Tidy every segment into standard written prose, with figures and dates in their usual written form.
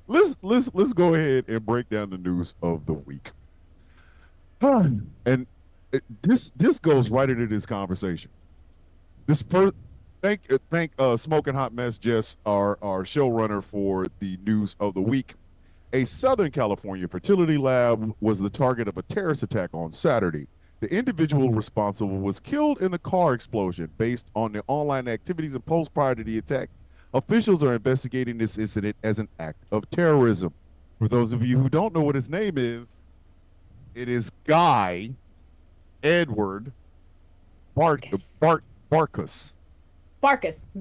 let's go ahead and break down the news of the week. And this goes right into this conversation. This first thank Smoking Hot Mess Jess, our showrunner for the news of the week. A Southern California fertility lab was the target of a terrorist attack on Saturday. The individual responsible was killed in the car explosion based on the online activities and posts prior to the attack. Officials are investigating this incident as an act of terrorism. For those of you who don't know what his name is, it is Guy Edward Barkus.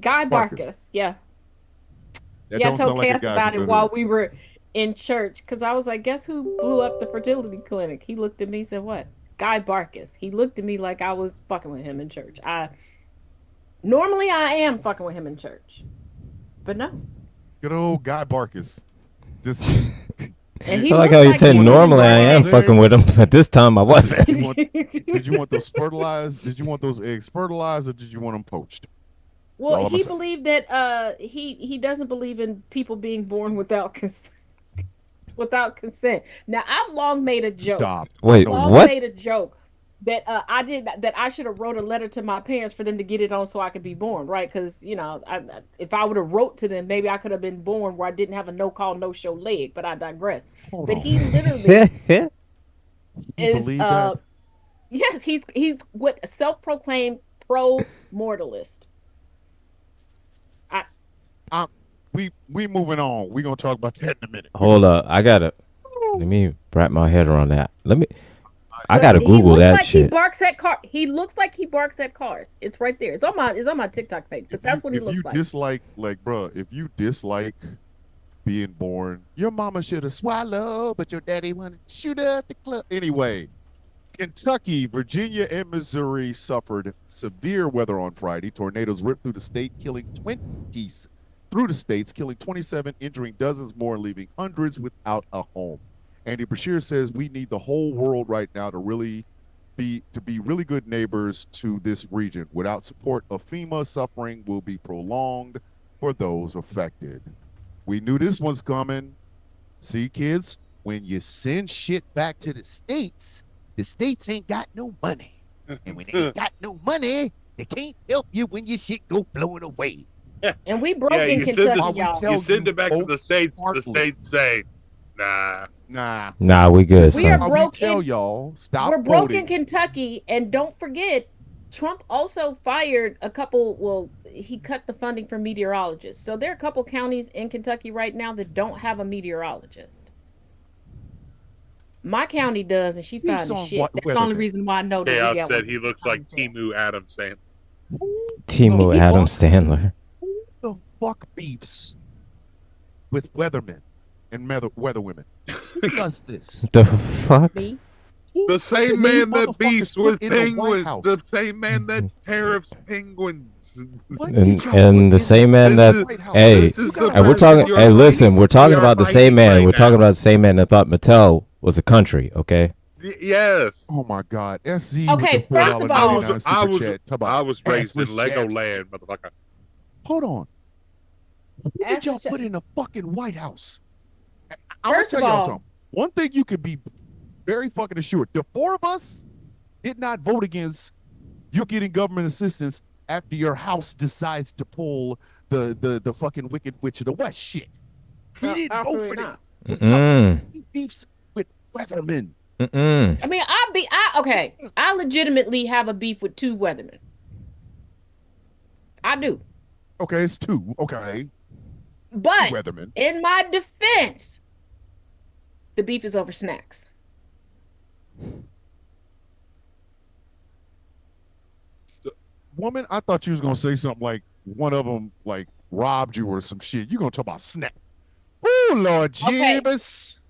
Guy Barkus. Yeah. That Yeah, I don't sound told like a Cass guy about from it the while hood. we were in church because I was like, guess who blew up the fertility clinic? He looked at me and said, what? Guy Barkus. He looked at me like I was fucking with him in church. Normally I am fucking with him in church. But no. Good old Guy Barkus. Just And I he like looks how you like said he normally I am fertilized fucking with eggs. him, but this time I wasn't. Did you want those fertilized? Did you want those eggs fertilized or did you want them poached? That's Well, all I'm gonna he say. believed that he doesn't believe in people being born without without consent. Now, I've long made a joke. Stop. Wait, Long what? made a joke that I should have wrote a letter to my parents for them to get it on so I could be born, right? Because if I would have wrote to them, maybe I could have been born where I didn't have a no call no show leg. But I digress. Hold But on. he literally You is believe that? yes, he's what a self proclaimed pro mortalist. I Um, we moving on. We gonna talk about that in a minute. Hold up, let me wrap my head around that. I But gotta he Google looks that like he shit. barks at car. He looks like he barks at cars. It's right there. It's on my TikTok page. But that's what he If you looks like. dislike, like, bro, if you dislike being born, your mama should have swallowed, but your daddy wanted to shoot up the club anyway. Kentucky, Virginia, and Missouri suffered severe weather on Friday. Tornadoes ripped through the state, killing 20 through the states, killing 27, injuring dozens more, and leaving hundreds without a home. Andy Bashir says we need the whole world right now to be really good neighbors to this region. Without support of FEMA, suffering will be prolonged for those affected. We knew this was coming. See, kids, when you send shit back to the states ain't got no money. And when they ain't got no money, they can't help you when your shit go blowing away. And we broke Yeah, in you send, Kentucky, While we y'all. tell you send you it back to the folks states. The smartly. states say, nah. Nah. Nah, we good, We are While son. we broke tell in y'all, stop we're broke in voting. Kentucky, and don't forget, Trump also fired a couple. Well, he cut the funding for meteorologists. So there are a couple counties in Kentucky right now that don't have a meteorologist. My county does, and she Beefs finding on shit. That's the only Weatherman. reason why I know that we Chaos got said one. he looks like Timu Adams saying, Who Timu the Adam fuck- Stanley. Who the fuck beefs with weathermen and weather women? Who does this? The fuck? Me. Who the same man that motherfuckers beefs put with in the White penguins, House? the same man that tariffs penguins. What And, did y'all put and the in same man This that is- White House? hey, This is You the gotta and we're president talking. you're Hey, fighting. listen, we're talking We are about the same fighting man. right We're talking now. about the same man that thought Mattel was a country. Okay. Yes. Oh my God, SZ Okay, with the $4 first of I all- was, 99 super I was, chat. Talk about I was raised in assless Lego jabs. land, motherfucker. Hold on, who did Assless y'all jab- put in the fucking White House? I'm gonna First tell of y'all all- something. One thing you could be very fucking assured: the four of us did not vote against you getting government assistance after your house decides to pull the fucking Wicked Witch of the West shit. We No, didn't vote absolutely for not. that. Mm. He beefs with weathermen. Mm. I mean, okay. I legitimately have a beef with two weathermen. I do. Okay, it's two. Okay, But weathermen. in my defense, the beef is over snacks. Woman, I thought you was gonna say something like one of them like robbed you or some shit. You gonna talk about snack? Oh Lord Okay. Jeebus.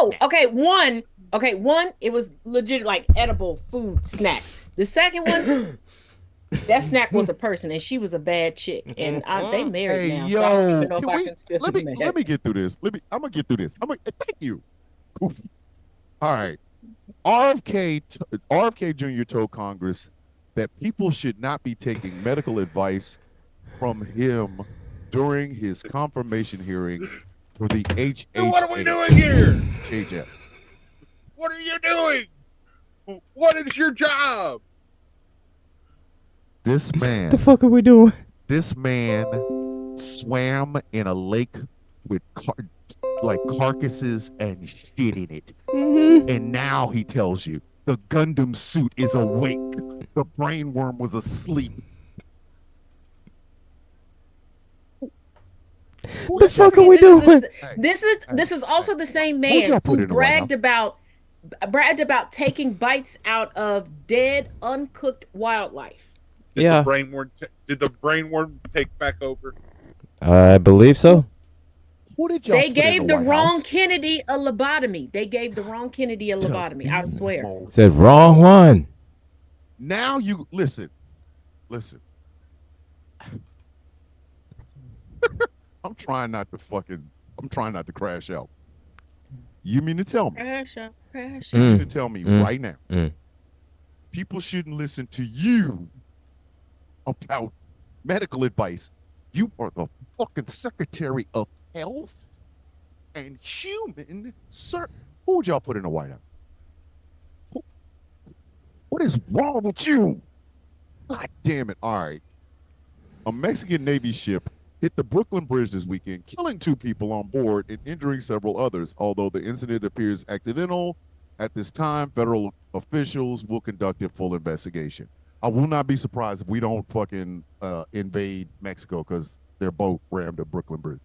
No, okay, one, it was legit like edible food snack. The second one, that snack was a person, and she was a bad chick, and they married Hey now. So I don't yo, even know if can I we can still let be me mad. let me get through this. I'm gonna get through this. Thank you. Goofy. All right. RFK Jr. told Congress that people should not be taking medical advice from him during his confirmation hearing for the Dude, what are we doing here? HHS. What are you doing? What is your job? This man, What the fuck are we doing? this man swam in a lake with carcasses and shit in it. And now he tells you the Gundam suit is awake. The brainworm was asleep. What the fuck are we doing? This is also the same Who'd man y'all put who in the White bragged about taking bites out of dead, uncooked wildlife. Did Yeah. Did the brainworm take back over? I believe so. Who did y'all They put in gave the White wrong House? Kennedy a lobotomy. They gave the wrong Kennedy a lobotomy. I swear. Said wrong one. Now you listen. I'm trying not to crash out. You mean to tell me? Crash out, crash You out. mean to tell me right now? Mm. People shouldn't listen to you about medical advice. You are the fucking Secretary of Health and Human Services. Who'd y'all put in the White House? What is wrong with you? God damn it. All right. A Mexican Navy ship hit the Brooklyn Bridge this weekend, killing 2 people on board and injuring several others. Although the incident appears accidental, at this time, federal officials will conduct a full investigation. I will not be surprised if we don't fucking invade Mexico because their boat rammed the Brooklyn Bridge.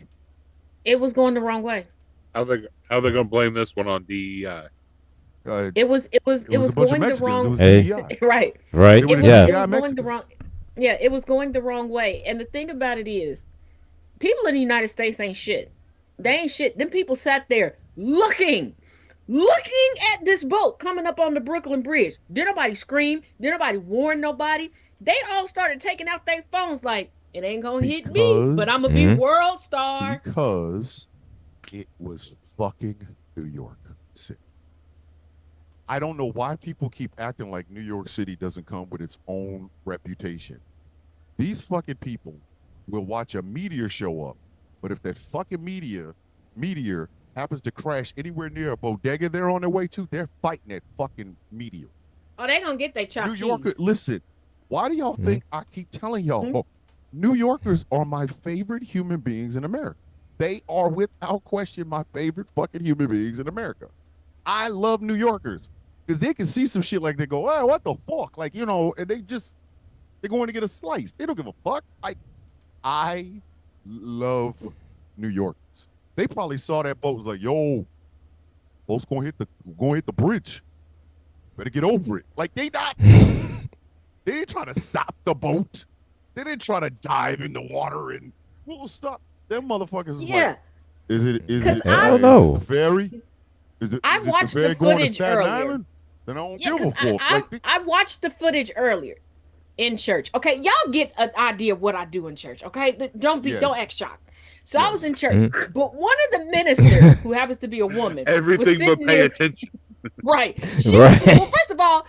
It was going the wrong way. How they gonna blame this one on DEI? It was It was a bunch of going the Mexicans. It wrong was Hey. DEI. right. Right? They were the Yeah. DEI It was going the Mexicans. wrong. Yeah, it was going the wrong way. And the thing about it is, people in the United States ain't shit. They ain't shit. Them people sat there looking at this boat coming up on the Brooklyn Bridge. Did nobody scream? Did nobody warn nobody? They all started taking out their phones like, it ain't gonna hit me, but I'm gonna be Mhm. world star. Because it was fucking New York City. I don't know why people keep acting like New York City doesn't come with its own reputation. These fucking people will watch a meteor show up, but if that fucking meteor happens to crash anywhere near a bodega they're on their way to, they're fighting that fucking meteor. Oh, they gonna get their chopped New Yorker, cheese. listen, why do y'all think I keep telling y'all New Yorkers are my favorite human beings in America? They are without question my favorite fucking human beings in America. I love New Yorkers because they can see some shit like they go, oh, what the fuck? Like, and they're going to get a slice. They don't give a fuck. I love New Yorkers. They probably saw that boat, was like, yo, boat's gonna hit the bridge. Better get over it. Like they ain't trying to stop the boat. They didn't try to dive in the water and we'll stop. Them motherfuckers is Yeah. like, is it I don't know. the ferry? Is it I is it watched the ferry the going to footage Staten earlier. Island? Then I don't Yeah, give a 'cause fuck. I watched the footage earlier in church. Okay, y'all get an idea of what I do in church. Okay, don't Yes. act shocked. So I was Yes. in church, but one of the ministers, who happens to be a woman, was Everything but sitting pay there- attention. Right. Right. Well, first of all,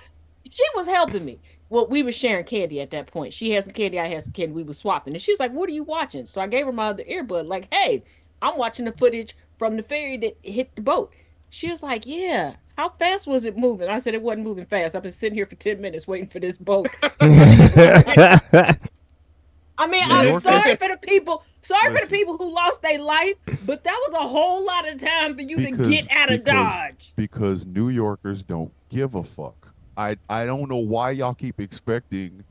she was helping me. Well, we were sharing candy at that point. She had some candy, I had some candy. We were swapping, and she's like, "What are you watching?" So I gave her my other earbud. Like, "Hey, I'm watching the footage from the ferry that hit the boat." She was like, "Yeah. How fast was it moving?" I said, "It wasn't moving fast. I've been sitting here for 10 minutes waiting for this boat." I mean, New I'm Yorkers- sorry for the people. Sorry for Listen. the people who lost their life, but that was a whole lot of time for you to Because- get out of because- Dodge. Because New Yorkers don't give a fuck. I don't know why y'all keep expecting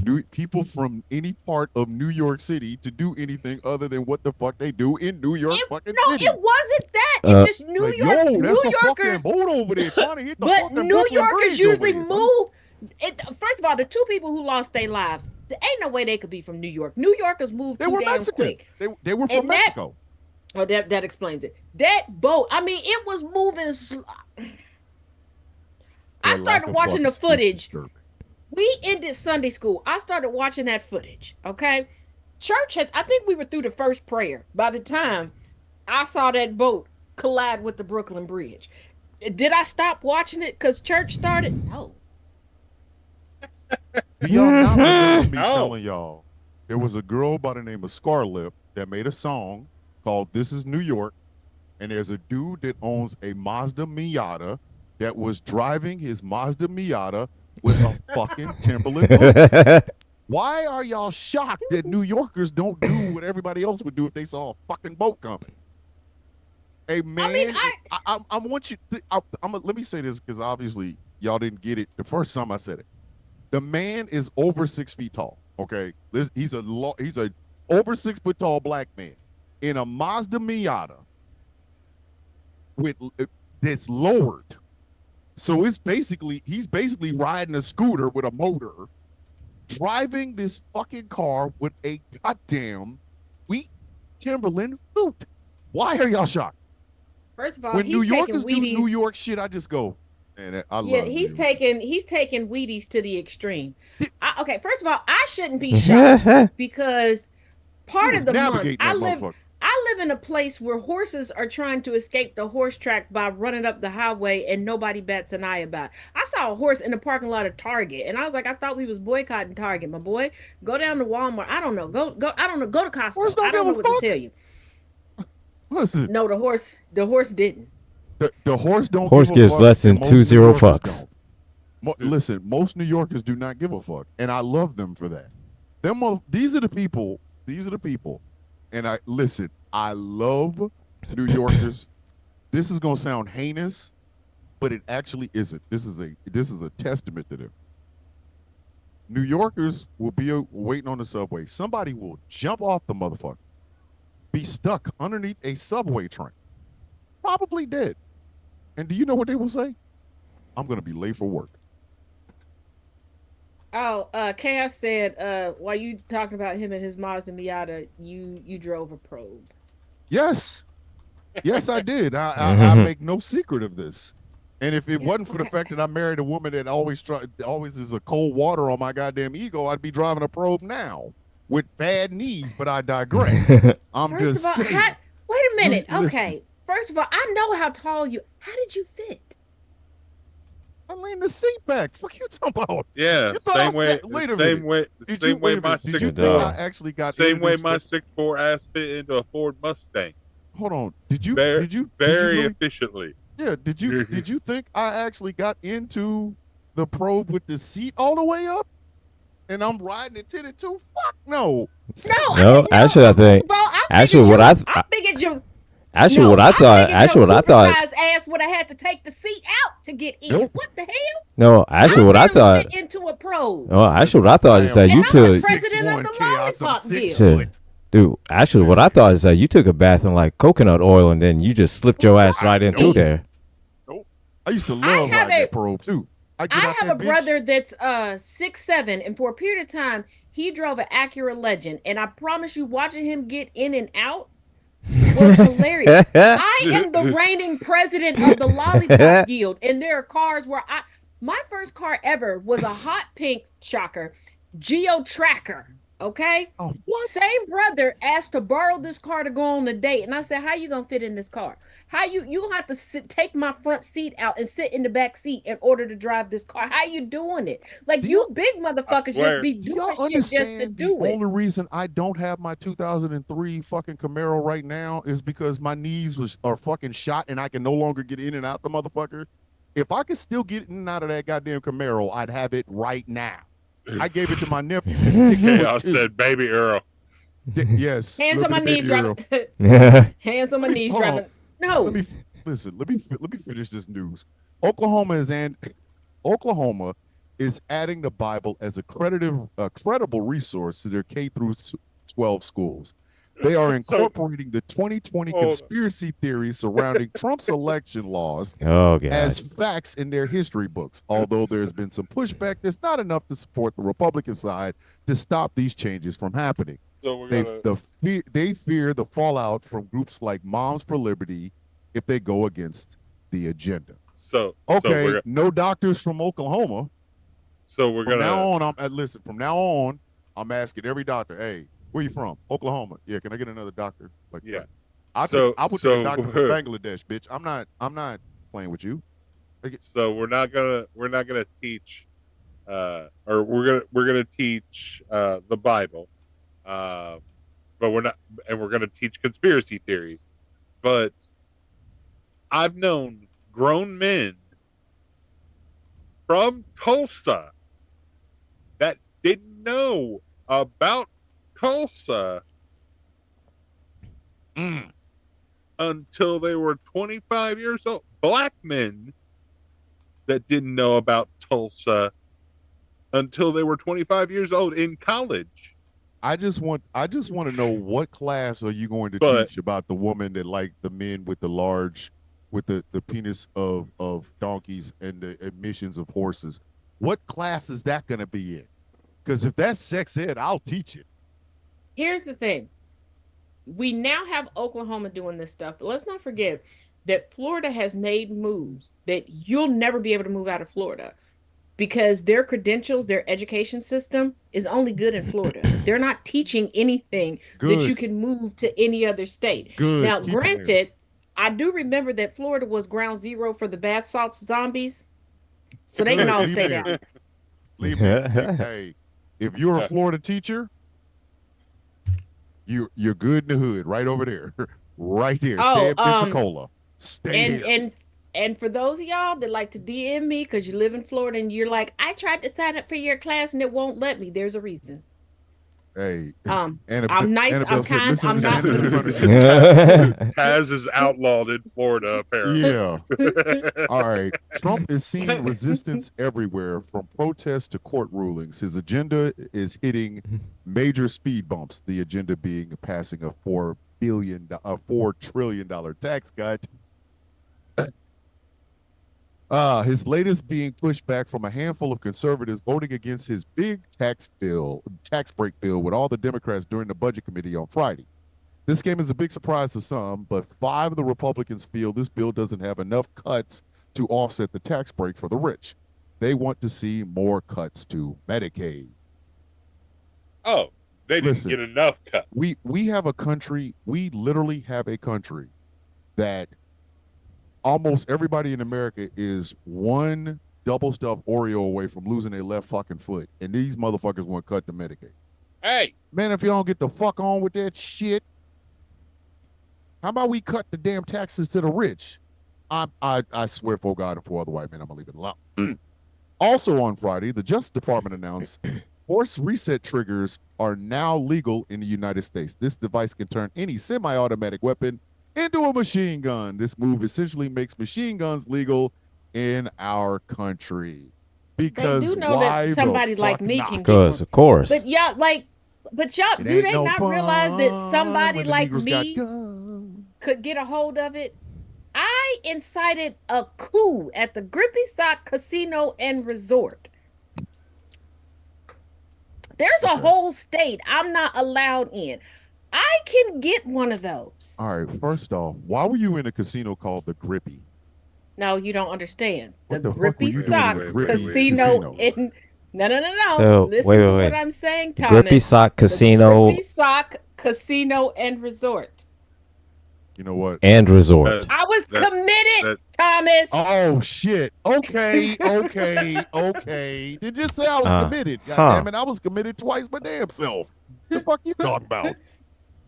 new people from any part of New York City to do anything other than what the fuck they do in New York fucking No, City. it wasn't that. Uh, It's just New Like, York. yo, that's New a fucking Yorkers, boat over there trying to hit the but fucking New Brooklyn Yorkers Bridge usually over there, son. move. First of all, the 2 people who lost their lives, there ain't no way they could be from New York. New Yorkers moved They too were damn Mexican. quick. They were from And that- Mexico. Well, that explains it. That boat, I mean, it was moving. I Their lack started of watching the fucks is footage. disturbing. We ended Sunday school. I started watching that footage. Okay, church has. I think we were through the first prayer by the time I saw that boat collide with the Brooklyn Bridge. Did I stop watching it because church started? No. Do y'all not remember me Oh. telling y'all there was a girl by the name of Scarlett that made a song called "This Is New York," and there's a dude that owns a Mazda Miata that was driving his Mazda Miata with a fucking Timberland boot. Why are y'all shocked that New Yorkers don't do what everybody else would do if they saw a fucking boat coming? A man, I want you. Let me say this because obviously y'all didn't get it the first time I said it. The man is over 6 feet tall. Okay, he's a over 6 foot tall black man in a Mazda Miata with that's lowered. So he's basically riding a scooter with a motor, driving this fucking car with a goddamn wheat Timberland boot. Why are y'all shocked? First of all, When he's New taking Yorkers do Wheaties. New York shit, I just go, man, I love Yeah, he's you. taking Wheaties to the extreme. Okay, first of all, I shouldn't be shocked because part He of was the month navigating that motherfucker. I live in a place where horses are trying to escape the horse track by running up the highway and nobody bats an eye about it. I saw a horse in the parking lot of Target and I was like, I thought we was boycotting Target, my boy. Go down to Walmart. I don't know. Go I don't know. Go to Costco. Horse don't I don't give know a what fuck. to tell you. Listen, No, the horse didn't. the horse don't. Horse give a gives fuck, less and than most 20 New Yorkers fucks. don't. Listen, most New Yorkers do not give a fuck, and I love them for that. These are the people. These are the people, and I listen. I love New Yorkers. This is gonna sound heinous, but it actually isn't. This is a testament to them. New Yorkers will be waiting on the subway. Somebody will jump off the motherfucker, be stuck underneath a subway train, probably dead. And do you know what they will say? I'm gonna be late for work. Oh, Chaos said, while you talking about him and his Mazda Miata, you drove a probe. Yes, yes, I did. I Mhm. make no secret of this. And if it wasn't for the fact that I married a woman that always is a cold water on my goddamn ego, I'd be driving a probe now with bad knees. But I digress. I'm First just of all, saying. wait a minute. Listen. Okay. First of all, I know how tall you. How did you fit? I leaned the seat back. Fuck you talking about? Yeah, You thought I same way. said- wait a Same minute. way. Did Same you way. wait a My minute? Did you six. think dog. I actually got Same into way. this My for- 6'4" ass fit into a Ford Mustang. Hold on. Did you Very, did you very really, efficiently. yeah, did you think I actually got into the probe with the seat all the way up? And I'm riding it to the two? Fuck no. No, actually, I think. Bro, Actually, what I figured you. actually no, what I thought. figured Actually, your what I thought. supersized ass would have had to take the seat out to get in. Nope. What the hell? No, actually, what I barely thought. fit into a probe. No, actually, what I thought is that am you And I'm the took. president of 6'1" the chaos. I'm Lollipop 6 Guild. Shit. foot. Dude, actually, what I thought is that you took a bath in like coconut oil and then you just slipped your ass right in through Nope. there. I used to I love have riding a- that probe too. I get I out have that a bitch. brother that's 6'7", and for a period of time, he drove an Acura Legend, and I promise you, watching him get in and out was hilarious. I am the reigning president of the Lollipop Guild, and there are cars where my first car ever was a hot pink shocker Geo Tracker. Okay, Oh, what? same brother asked to borrow this car to go on a date, and I said, "How you gonna fit in this car? How you gonna have to take my front seat out and sit in the back seat in order to drive this car? How you doing it? Like Do you y'all- big motherfuckers swear. just be Do doing y'all shit just to understand the do it." only reason I don't have my 2003 fucking Camaro right now is because my knees are fucking shot and I can no longer get in and out the motherfucker? If I could still get in and out of that goddamn Camaro, I'd have it right now. I gave it to my nephew. He's 6'2". Yeah, I said, baby Earl. Yes. Hands look on my at the knees, baby Earl. driving. Hands on my knees, Hold on. driving. No, Let me listen. Let me finish this news. Oklahoma is adding the Bible as a credible resource to their K through 12 schools. They are incorporating the 2020 Hold on. conspiracy theories surrounding Trump's election laws Oh god. as facts in their history books. Although there's been some pushback, there's not enough to support the Republican side to stop these changes from happening. So we're They gonna. they fear the fallout from groups like Moms for Liberty if they go against the agenda. So Okay, we're no doctors from Oklahoma. From From gonna. now on, listen. From now on, I'm asking every doctor, "Hey, where you from? Oklahoma? Yeah, can I get another doctor?" Like, Yeah. I went So- to so- a doctor from Bangladesh, bitch. I'm not playing with you. So we're not gonna teach, or we're gonna teach the Bible, but we're not, and we're gonna teach conspiracy theories, but I've known grown men from Tulsa that didn't know about Tulsa until they were 25 years old. Black men that didn't know about Tulsa until they were 25 years old in college. I just want to know, what class are you going to But- teach about the woman that liked the men with the penis of donkeys and the emissions of horses? What class is that going to be in? Because if that's sex ed, I'll teach it. Here's the thing. We now have Oklahoma doing this stuff, but let's not forget that Florida has made moves that you'll never be able to move out of Florida because their credentials, their education system is only good in Florida. They're not teaching anything Good. that you can move to any other state. Good. Now, Keep 'em there. granted, I do remember that Florida was ground zero for the bath salts zombies, so they can all stay down. Leave me. Hey, if you're a Florida teacher, you're good in the hood, right over there, right there. Stay at Pensacola. Stay there. And for those of y'all that like to DM me because you live in Florida and you're like, I tried to sign up for your class and it won't let me. There's a reason. Hey, I'm Annabelle nice, Annabelle I'm said, kind, I'm not. misunderstandings in front of you. Taz is outlawed in Florida, apparently. Yeah. All right. Trump is seeing resistance everywhere, from protests to court rulings. His agenda is hitting major speed bumps. The agenda being passing a $4 trillion tax cut. His latest being pushed back from a handful of conservatives voting against his big tax break bill with all the Democrats during the budget committee on Friday. This came as a big surprise to some, but 5 of the Republicans feel this bill doesn't have enough cuts to offset the tax break for the rich. They want to see more cuts to Medicaid. Oh, they didn't Listen. get enough cut. We have a country, we literally have a country that almost everybody in America is one double stuffed Oreo away from losing their left fucking foot. And these motherfuckers want cut to Medicaid. Hey, Man, if you don't get the fuck on with that shit, how about we cut the damn taxes to the rich? I swear for God and for other white men, I'm gonna leave it alone. Also on Friday, the Justice Department announced force reset triggers are now legal in the United States. This device can turn any semi-automatic weapon into a machine gun. This move essentially makes machine guns legal in our country. Because They do know why that somebody the like fuck me not? can get Because, of course. But y'all, It do ain't they no not realize that fun somebody when the like Negroes got me guns. could get a hold of it? I incited a coup at the Grippy Sock Casino and Resort. There's a Okay. whole state I'm not allowed in. I can get one of those. All right, first off, why were you in a casino called the Grippy? No, you don't understand. What The the fuck were Grippy you doing Sock in the Grippy Casino Casino? in No. So, Listen wait, to wait. what I'm saying, Thomas. Grippy Sock Casino The Grippy Sock Casino and Resort. You know what? and Resort. I was That- committed, Thomas. Oh shit. Okay. Did you say I was committed? God huh. damn it, I was committed twice my damn self. The fuck you talking about?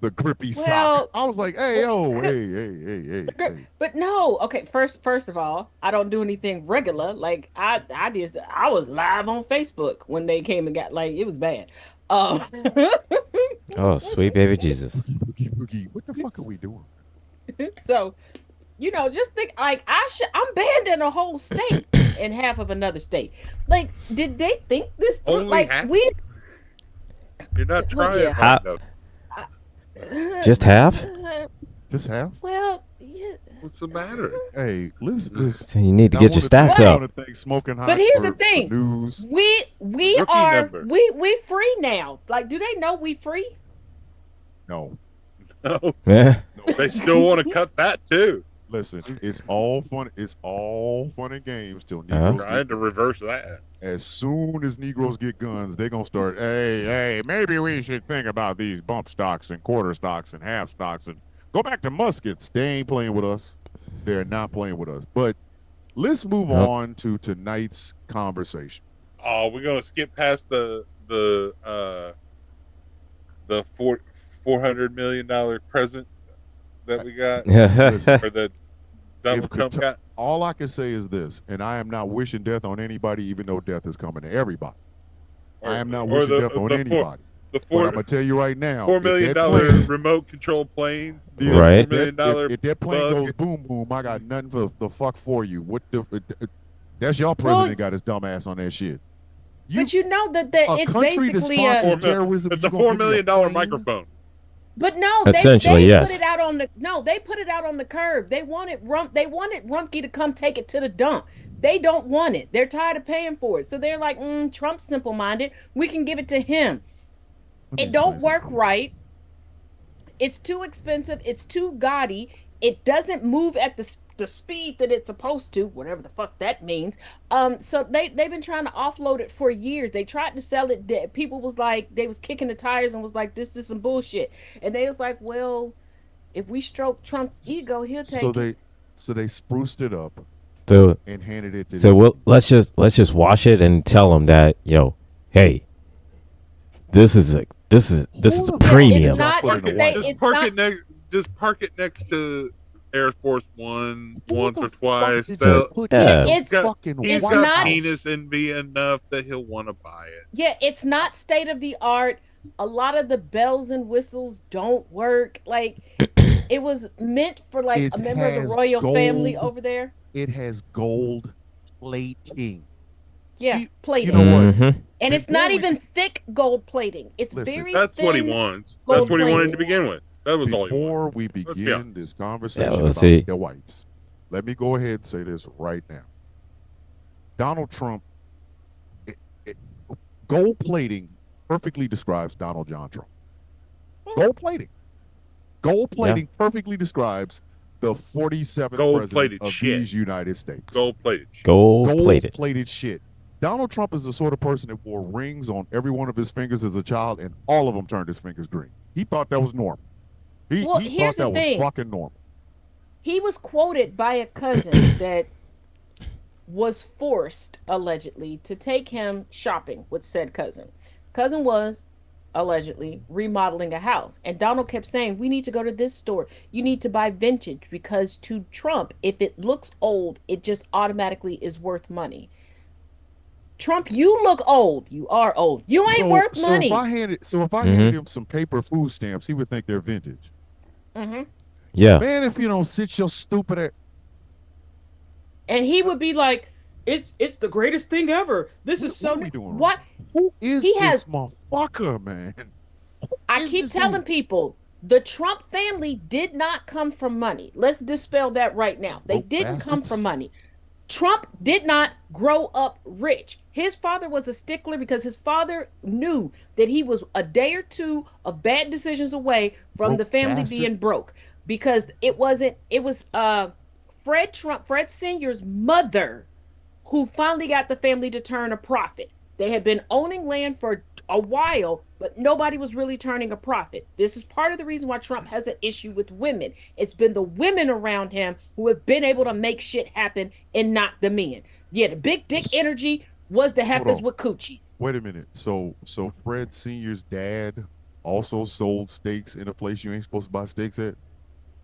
The Grippy Well- Sock. I was like, hey, hey. But no, okay. First of all, I don't do anything regular. Like I was live on Facebook when they came and got it was bad. Oh, sweet baby Jesus. Boogie. What the fuck are we doing? So, just think I'm banned in a whole state and half of another state. Like, did they think this through? Only Like half? You're not Well, trying yeah. hard enough. Just half? Just half? Well, yeah. What's the matter? Hey, listen. So you need to I get your wanna stats thank- I up. wanna thank Smoking Hot But here's the for thing. news. We Rookie are number. we free now. Like, do they know we free? No. No, Yeah. they still want to cut that too. Listen, it's all fun. It's all fun and games till Uh-huh. Negroes Trying get to reverse that. as soon as Negroes get guns, they're gonna start. Hey, maybe we should think about these bump stocks and quarter stocks and half stocks and go back to muskets. They ain't playing with us. They're not playing with us. But let's move Nope. on to tonight's conversation. Oh, we're gonna skip past the $400 million present that we got, or the Donald Trump Kentu- got all I can say is this, and I am not wishing death on anybody, even though death is coming to everybody. I am not wishing death on anybody. The But I'm gonna tell you right now, $4 if million that plane- remote control plane. Yeah, Right. If, that- $4 if that plane bug. goes boom boom, I got nothing for the fuck for you. What the? That's your president got his dumb ass on that shit. But you know that a it's country that basically sponsors a. terrorism. It's you a gonna $4 give me a million plane? microphone. But no, Essentially, they yes. put it out on the they put it out on the curb. They wanted Rumpke to come take it to the dump. They don't want it. They're tired of paying for it. So they're like, Trump's simple-minded. We can give it to him. Let me It don't explain work something. right. It's too expensive. It's too gaudy. It doesn't move at the speed that it's supposed to, whatever the fuck that means. So they've been trying to offload it for years. They tried to sell it. People was like, they was kicking the tires and was like, this is some bullshit. And they was like, well, if we stroke Trump's ego, he'll take it. So they spruced it up So and handed it to. so this- let's just wash it and tell them that, hey, this is a premium. It's not. Put It's, it in they, the it's Just park it next to Air Force One Who once the or fuck twice. is They'll- that put Yeah. in the It's- fucking He's it's White got not- House? penis envy enough that he'll want to buy it. Yeah, it's not state of the art. A lot of the bells and whistles don't work. Like it was meant for like It a member of has the royal family gold. over there. It has gold plating. Yeah, You- plating. you know what? Mhm. And it's Before not we- even thick gold plating. It's Listen, very That's what he thin. wants. gold That's what he wanted plating. to begin with. That was all he wanted. Before we be begin honest. this conversation Yeah, about let's see. the whites, let me go ahead and say this right now. Donald Trump, gold plating perfectly describes Donald John Trump. Gold plating. Gold plating perfectly describes the 47th Gold-plated president of shit. these United States. Gold plated. Gold plated. Gold-plated shit. Donald Trump is the sort of person that wore rings on every one of his fingers as a child, and all of them turned his fingers green. He thought that was normal. Well, He here's thought that the thing. was fucking normal. He was quoted by a cousin that was forced, allegedly, to take him shopping with said cousin. Cousin was allegedly remodeling a house. And Donald kept saying, we need to go to this store. You need to buy vintage because to Trump, if it looks old, it just automatically is worth money. Trump, you look old. You are old. You ain't worth money. If I handed him some paper food stamps, he would think they're vintage. hmm Yeah. Man, if you don't sit your stupid ass. And he would be like, it's the greatest thing ever. This is so What are we doing? what Who is He this has- motherfucker, man? I is keep this telling dude? people, the Trump family did not come from money. Let's dispel that right now. They Broke didn't come bastards. from money. Trump did not grow up rich. His father was a stickler because his father knew that he was a day or two of bad decisions away from Broke the family bastard. being broke. Because it was Fred Sr.'s mother who finally got the family to turn a profit. They had been owning land for a while, but nobody was really turning a profit. This is part of the reason why Trump has an issue with women. It's been the women around him who have been able to make shit happen and not the men. Yeah, the big dick energy was the heifers on. with coochies. Wait a minute. So Fred Senior's dad also sold steaks in a place you ain't supposed to buy steaks at?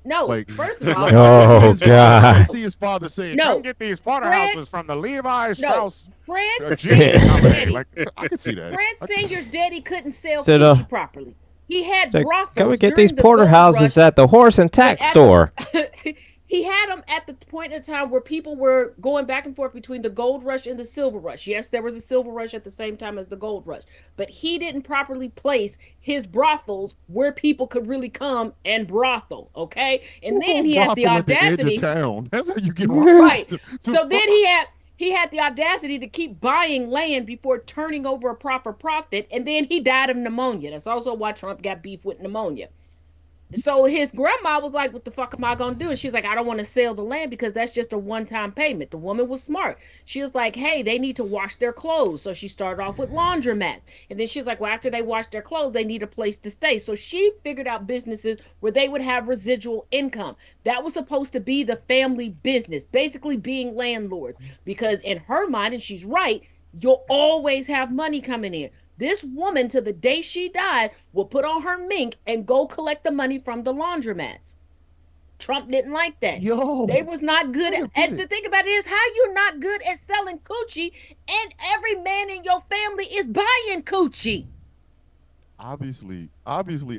No, Like, first of all, like, Oh, I can see his God. I can see his father saying, No. "Come get these porterhouses from the Levi Strauss Fred gin company." Daddy. Like, I can see that. Fred Senior's daddy couldn't sell Said, coochie properly. He had Like, brothels. come and get during these the gold porterhouses rush. at the horse and tack at store. He had them at the point in time where people were going back and forth between the gold rush and the silver rush. Yes, there was a silver rush at the same time as the gold rush, but he didn't properly place his brothels where people could really come and brothel. Okay, and then he had the Brothel at the edge audacity. of town. That's how you get Right. to So then he had the audacity to keep buying land before turning over a proper profit, and then he died of pneumonia. That's also why Trump got beef with pneumonia. So his grandma was like, what the fuck am I gonna do? And she's like, I don't want to sell the land because that's just a one-time payment. The woman was smart. She was like, hey, they need to wash their clothes. So she started off with laundromats. And then she's like, well, after they wash their clothes, they need a place to stay. So she figured out businesses where they would have residual income. That was supposed to be the family business, basically being landlords. Because in her mind, and she's right, you'll always have money coming in. This woman, to the day she died, will put on her mink and go collect the money from the laundromats. Trump didn't like that. Yo, They was not good wait a at, and the minute. thing about it is how you not good at selling coochie and every man in your family is buying coochie. Obviously,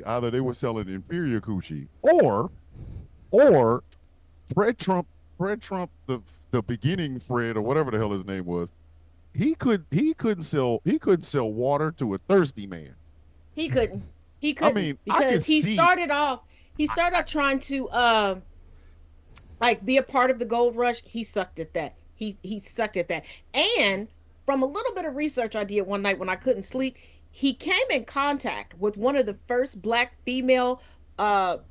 either they were selling inferior coochie, or Fred Trump, the beginning Fred or whatever the hell his name was, he couldn't sell water to a thirsty man. He couldn't. He I couldn't mean, I can because he see. started off trying to like be a part of the gold rush. He sucked at that. He sucked at that. And from a little bit of research I did one night when I couldn't sleep, he came in contact with one of the first black female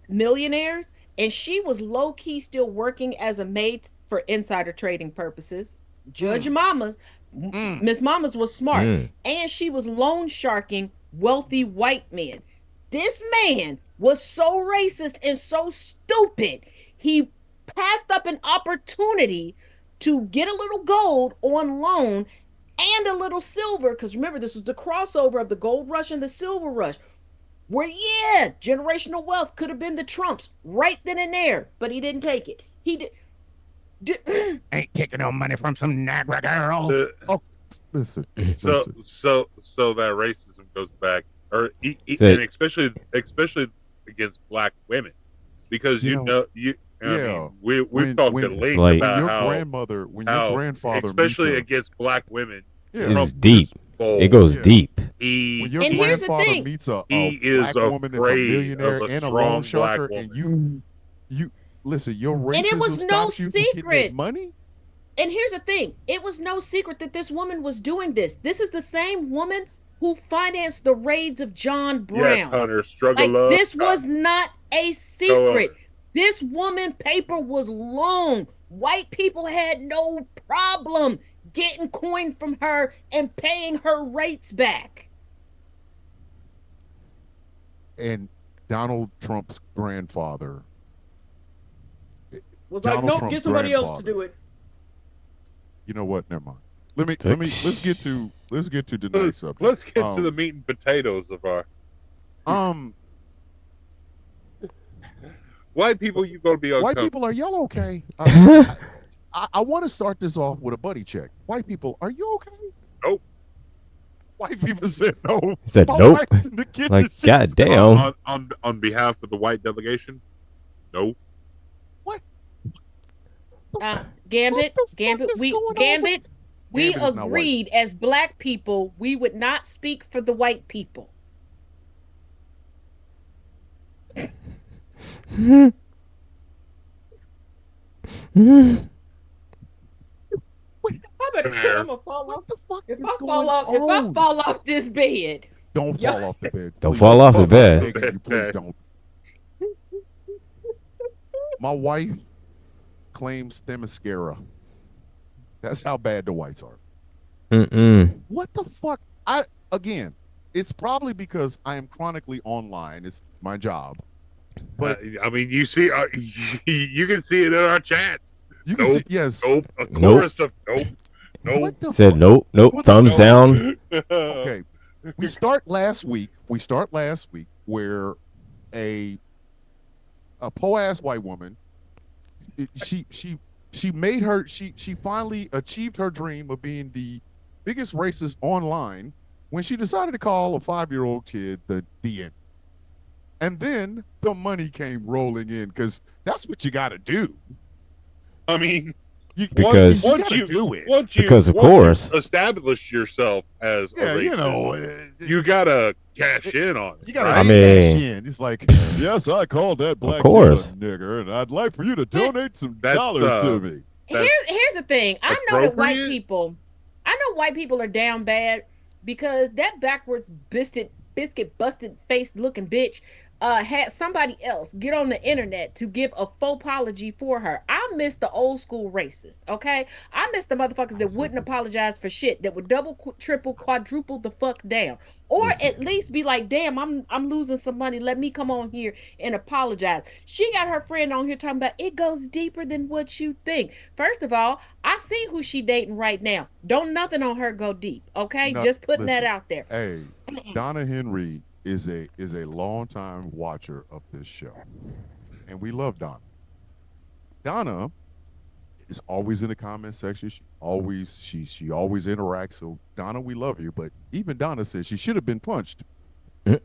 millionaires, and she was low key still working as a maid for insider trading purposes. Judge Mamas, Mm. Miss Mamas was smart, Mm. and she was loan sharking wealthy white men. This man was so racist and so stupid. He passed up an opportunity to get a little gold on loan and a little silver. Because remember, this was the crossover of the gold rush and the silver rush. Where, yeah, generational wealth could have been the Trumps right then and there, but he didn't take it. He did. Ain't taking no money from some Niagara girl. Uh, Listen, so listen. so that racism goes back, and So- especially against black women, because You know, I yeah, mean, we've when- talked when- at length like- When about your how grandmother, when how- your grandfather, especially meets against black women, yeah, It's Trump deep. is bold. It goes Yeah. deep. He, when your And here's the grandfather thing. meets a He is black woman that's a afraid millionaire of a and a strong loan black sharker, and woman. you listen, your And it was racism no stops you from getting secret. that money. And here's the thing, it was no secret that this woman was doing this. This is the same woman who financed the raids of John Brown. yes, Hunter, struggle Like, up. this was not a secret. This woman paper was long. White people had no problem getting coin from her and paying her rates back. And Donald Trump's grandfather, Was Donald like, nope, Trump's get somebody else to grandfather. do it. you know what? Never mind. Let's get to tonight's subject. Let's get to the meat and potatoes of our white people. You gonna be white uncomfortable. people, are y'all okay? I want to start this off with a buddy check. White people, are you okay? Nope. White people said no. He said My nope. wife's in the kitchen. Like, She said, goddamn. On behalf of the white delegation, no. Gambit, What the fuck Gambit, is we going on Gambit, we Gambit is not white. agreed as black people we would not speak for the white people. I better I'm gonna fall off. What the fuck If is I going fall off, if I on? fall off this bed, Don't Yeah. fall off the bed. Don't Please. fall off the I'm bed. begging you, please don't. My wife claims Themyscira. That's how bad the whites are. Mm-mm. What the fuck? Again, it's probably because I am chronically online. It's my job. But I mean, you see, you can see it in our chats. you can nope, see, yes. Nope, a Nope. chorus of nope, nope. What the Said fuck? nope, nope. What the Thumbs hell? down. Okay. We start last week where a poor ass white woman, she finally achieved her dream of being the biggest racist online when she decided to call a 5-year-old kid the DN. And then the money came rolling in because that's what you got to do. I mean, Because- once you do it, Because of once you course. establish yourself as yeah, a racist, you know, you gotta cash in on it. You gotta right? I cash mean- in. It's like, yes, I called that black course. kid a nigger, and I'd like for you to donate some That's, dollars to me. That's here's the thing. I know that white appropriate. people are down bad because that backwards biscuit busted faced looking bitch had somebody else get on the internet to give a faux apology for her. I miss the old school racist, okay? I miss the motherfuckers that wouldn't apologize for shit, that would double, triple, quadruple the fuck down. Or Listen. at least be like, damn, I'm losing some money. Let me come on here and apologize. She got her friend on here talking about it goes deeper than what you think. First of all, I see who she dating right now. Don't nothing on her go deep, okay? No, Just putting that listen. out there. Hey, Donna Henry is a longtime watcher of this show, and we love Donna. Donna is always in the comment section. She always interacts. So Donna, we love you, but even Donna says she should have been punched. Here's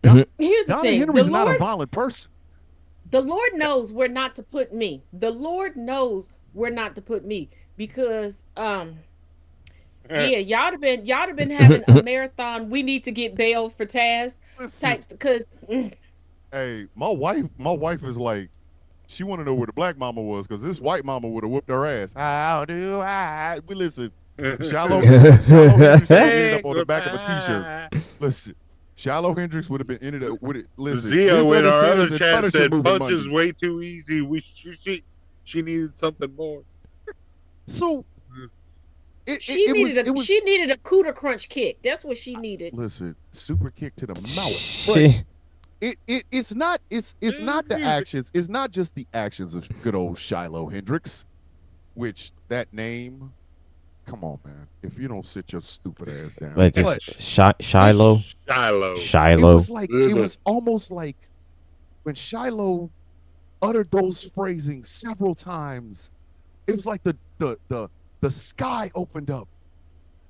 the Donna thing. Henry's the not Lord, a violent person. the Lord knows where not to put me. The Lord knows where not to put me because yeah, y'all have been having a marathon. We need to get bail for Taz Listen, types because hey, my wife is like, she want to know where the black mama was because this white mama would have whooped her ass. How do I? We listen. Shallow Hendrix ended up on the back of a t-shirt. Listen, Shallow Hendrix would have been ended up with it. Listen, Zio in our other misunderstandings and chat Punisher said movie punch is Mondays. way too easy. She needed something more. So she needed a cooter crunch kick. That's what she needed. listen, super kick to the mouth. She, It's not the actions. It's not just the actions of good old Shiloh Hendrix, which that name. Come on, man! If you don't sit your stupid ass down, like But just Shiloh. Shiloh. it Shiloh. was like it was almost like when Shiloh uttered those phrasing several times. It was like the sky opened up,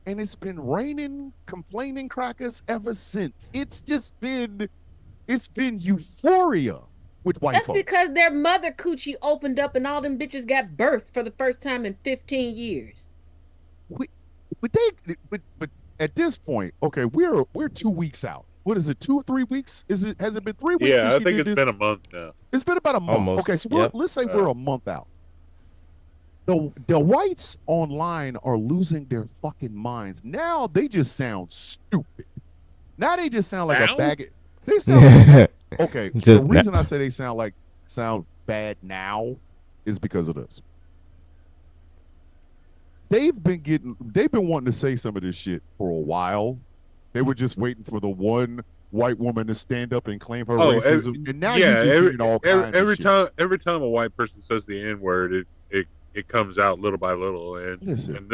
and it's been raining complaining crackers ever since. It's been euphoria with white That's folks. because their mother coochie opened up and all them bitches got birthed for the first time in 15 years. But at this point, okay, we're 2 weeks out. What is it? 2 or 3 weeks? Has it been 3 weeks? Yeah, since I she think did it's this? been a month now. It's been about a month. Almost, Okay, so yep. let's say we're a month out. The whites online are losing their fucking minds. Now they just sound stupid. Now they just sound like Now? a bag of, they sound okay. Just The reason I say they sound bad now is because of this. They've been wanting to say some of this shit for a while. They were just waiting for the one white woman to stand up and claim her racism, and now you're just hearing all kinds of shit. every time a white person says the N word, it comes out little by little, and Listen.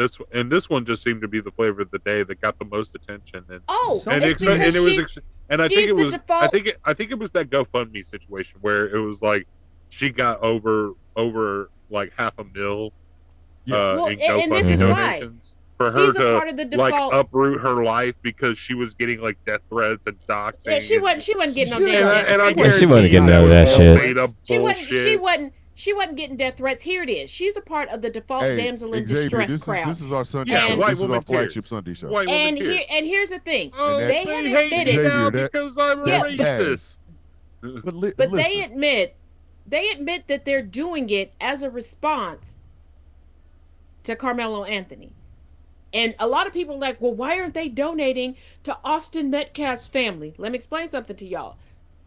this one just seemed to be the flavor of the day that got the most attention. And Oh, So- and, it's it, and because it was she- ex- and I she's think it the was default- I think it was that GoFundMe situation where it was like she got over like $500,000 Well, in and this GoFundMe is why. donations for her She's a part of the to like default. uproot her life because she was getting like death threats and doxing. Yeah, she wasn't getting no She damn wasn't- death and I threats. She wasn't getting guarantee none of you that it was shit. made up bullshit. She wasn't getting death threats. Here it is. She's a part of the default Hey, damsel in Xavier, distress crowd. this is our Sunday Yeah, show. white This is woman our tears. flagship Sunday show. White woman And tears. here's the thing. Oh, And they that- have hate me admitted, now Xavier, that- because I'm Yeah, That's racist. Taz. But but listen, they admit that they're doing it as a response to Carmelo Anthony. And a lot of people are like, well, why aren't they donating to Austin Metcalf's family? Let me explain something to y'all.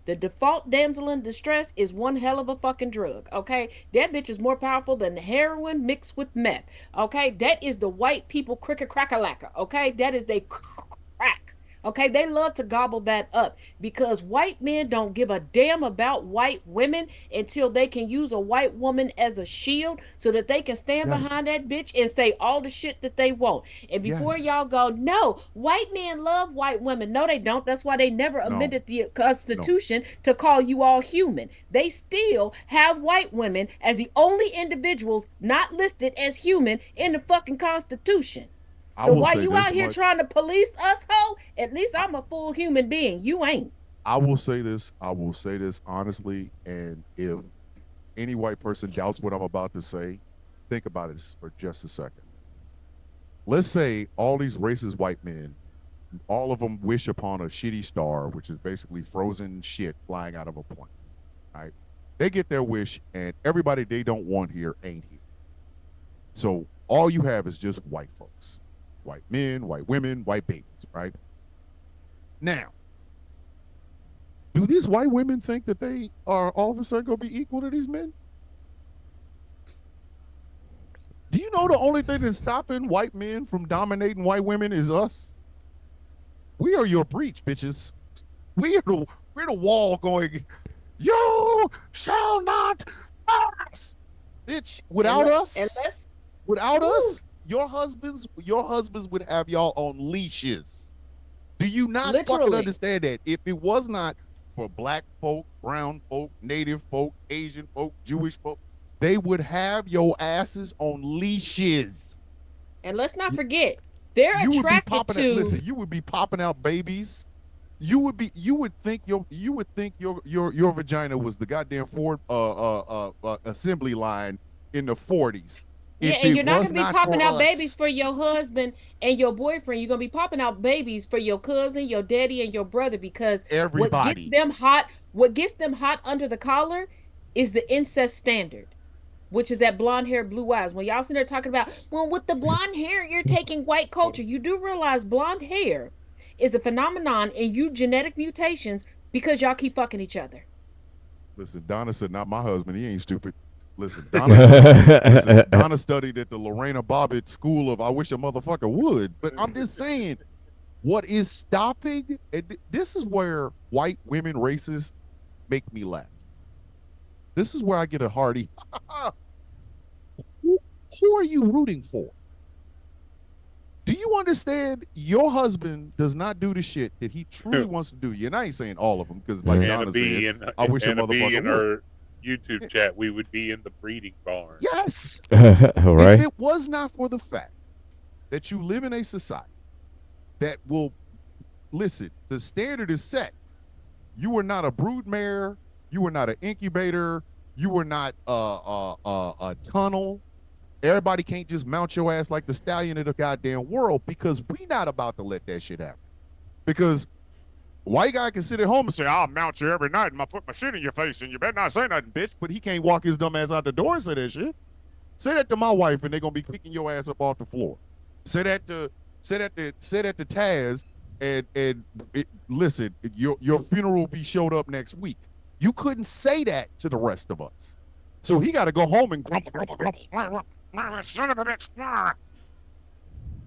The default damsel in distress is one hell of a fucking drug, okay? That bitch is more powerful than heroin mixed with meth, okay? That is the white people cricket crack-a-lacka, okay? That is they crack, okay? They love to gobble that up because white men don't give a damn about white women until they can use a white woman as a shield so that they can stand Yes. behind that bitch and say all the shit that they want. And before Yes. y'all go, no, white men love white women. No, they don't. That's why they never amended the Constitution to call you all human. They still have white women as the only individuals not listed as human in the fucking Constitution. I So will while say you this out here much. trying to police us, ho, at least I'm a full human being. You ain't. I will say this honestly, and if any white person doubts what I'm about to say, think about it for just a second. Let's say all these racist white men, all of them wish upon a shitty star, which is basically frozen shit flying out of a plane. Right? They get their wish, and everybody they don't want here ain't here. So all you have is just white folks. White men, white women, white babies, right? Now, do these white women think that they are all of a sudden going to be equal to these men? Do you know the only thing that's stopping white men from dominating white women is us? We are your breach, bitches. We're the wall going, you shall not pass. Bitch, without us, without us, your husbands would have y'all on leashes. Do you not fucking Literally. understand that? If it was not for black folk, brown folk, native folk, Asian folk, Jewish folk, they would have your asses on leashes. And let's not forget, they're You would be attracted popping to. out, listen, you would be popping out babies. You would think your vagina was the goddamn Ford assembly line in the 40s. Yeah, If and it you're not was gonna be not popping for out us. babies for your husband and your boyfriend. You're gonna be popping out babies for your cousin, your daddy, and your brother because Everybody. what gets them hot under the collar is the incest standard, which is that blonde hair, blue eyes. When y'all sitting there talking about, well, with the blonde hair, you're taking white culture. You do realize blonde hair is a phenomenon in you genetic mutations because y'all keep fucking each other. Listen, Donna said, not my husband. He ain't stupid. Listen, Donna studied at the Lorena Bobbitt School of I wish a motherfucker would. But I'm just saying, what is stopping, and this is where white women racists make me laugh. This is where I get a hearty, who are you rooting for? Do you understand your husband does not do the shit that he truly wants to do? And I ain't saying all of them because, like And Donna a bee said, I wish a and a bee motherfucker in would. our YouTube chat, we would be in the breeding barn. Yes. All right. If it was not for the fact that you live in a society that will listen, the standard is set. You are not a broodmare. You are not an incubator. You are not a tunnel. Everybody can't just mount your ass like the stallion of the goddamn world because we not about to let that shit happen. Because white guy can sit at home and say, I'll mount you every night and I'll put my shit in your face and you better not say nothing, bitch. But he can't walk his dumb ass out the door and say that shit. Say that to my wife and they're gonna be picking your ass up off the floor. Say that to Taz and listen, your funeral will be showed up next week. You couldn't say that to the rest of us. So he gotta go home and grumble. Son of a bitch.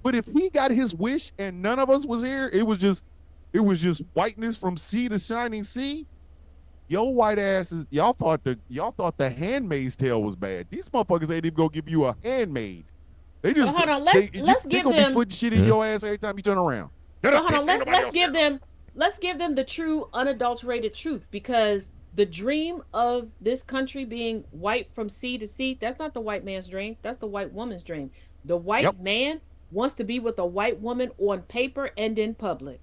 But if he got his wish and none of us was here, it was just whiteness from sea to shining sea. Yo white asses, y'all thought the Handmaid's Tale was bad. These motherfuckers ain't even gonna give you a handmaid. They just Hold on, they let's give gonna them. be putting shit in your ass every time you turn around. Hold on, let's give them the true unadulterated truth because the dream of this country being white from sea to sea, that's not the white man's dream. That's the white woman's dream. The white man wants to be with a white woman on paper and in public.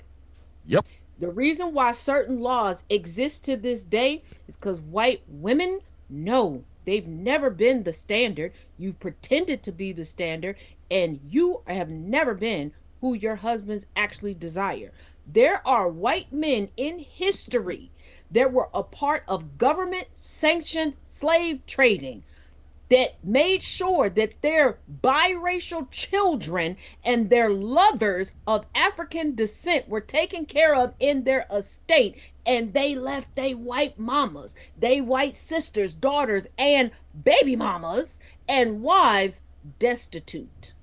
Yep. The reason why certain laws exist to this day is because white women know they've never been the standard. You've pretended to be the standard, and you have never been who your husbands actually desire. There are white men in history that were a part of government sanctioned slave trading that made sure that their biracial children and their lovers of African descent were taken care of in their estate, and they left they white mamas, they white sisters, daughters, and baby mamas and wives destitute.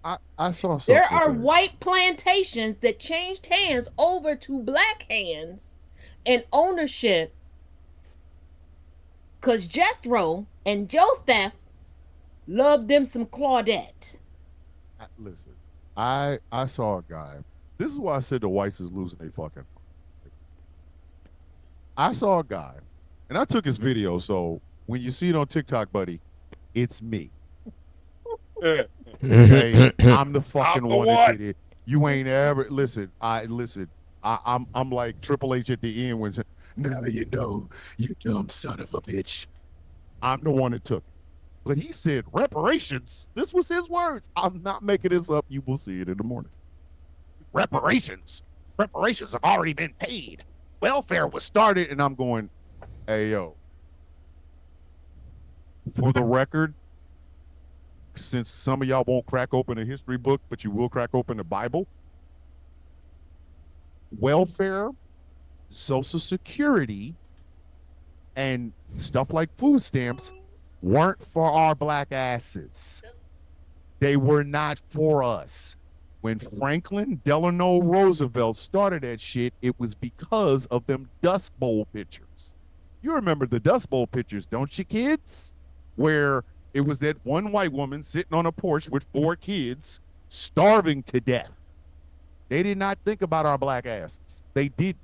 I saw something. There are white plantations that changed hands over to black hands and ownership because Jethro and Jotham loved them some Claudette. Listen, I saw a guy. This is why I said the whites is losing their fucking. I saw a guy, and I took his video. So when you see it on TikTok, buddy, it's me. Okay, I'm the fucking one that did it. You ain't ever listen. I'm like Triple H at the end when now you know, you dumb son of a bitch. I'm the one that took it. But he said reparations. This was his words. I'm not making this up. You will see it in the morning. Reparations. Reparations have already been paid. Welfare was started, and I'm going, hey yo. For the record, since some of y'all won't crack open a history book, but you will crack open the Bible, welfare, Social Security, and stuff like food stamps weren't for our black asses. They were not for us. When Franklin Delano Roosevelt started that shit, it was because of them Dust Bowl pictures. You remember the Dust Bowl pictures, don't you, kids? Where it was that one white woman sitting on a porch with 4 kids, starving to death. They did not think about our black asses. They didn't.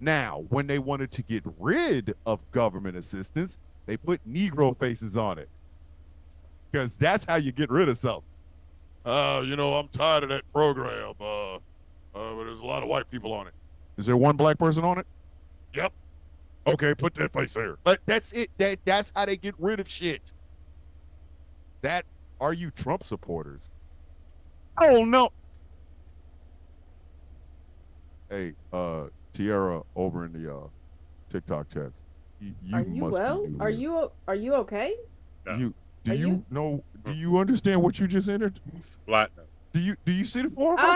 Now, when they wanted to get rid of government assistance, they put Negro faces on it. Because that's how you get rid of something. I'm tired of that program. But there's a lot of white people on it. Is there one black person on it? Yep. Okay, put that face there. But that's it. That's how they get rid of shit. That are you Trump supporters? Oh no. Hey, Tiara over in the TikTok chats. You Are you must well? be new Are here. you okay? You Are you- know? Do you understand what you just entered? Platinum. Do you see the four of us?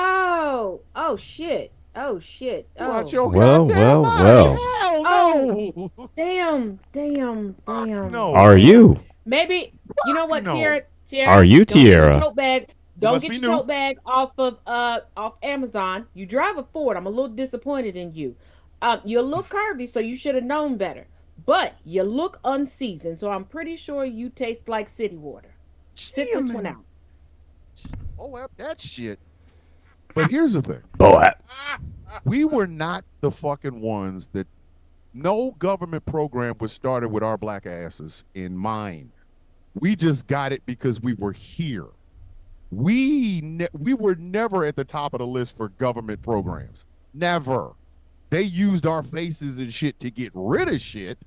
Oh shit. Oh shit. Watch Oh. your Well, goddamn well, mind. Hell no. Damn. No. Are you? Maybe you know what, no. Tiara? Are you don't get your Tiara? tote bag. Don't must get be your new. tote bag off Amazon. You drive a Ford. I'm a little disappointed in you. You look curvy, so you should have known better. But you look unseasoned, so I'm pretty sure you taste like city water. Sit this one out. Oh, that shit. But here's the thing. Boy. We were not the fucking ones that no government program was started with our black asses in mind. We just got it because we were here. We were never at the top of the list for government programs. Never. They used our faces and shit to get rid of shit.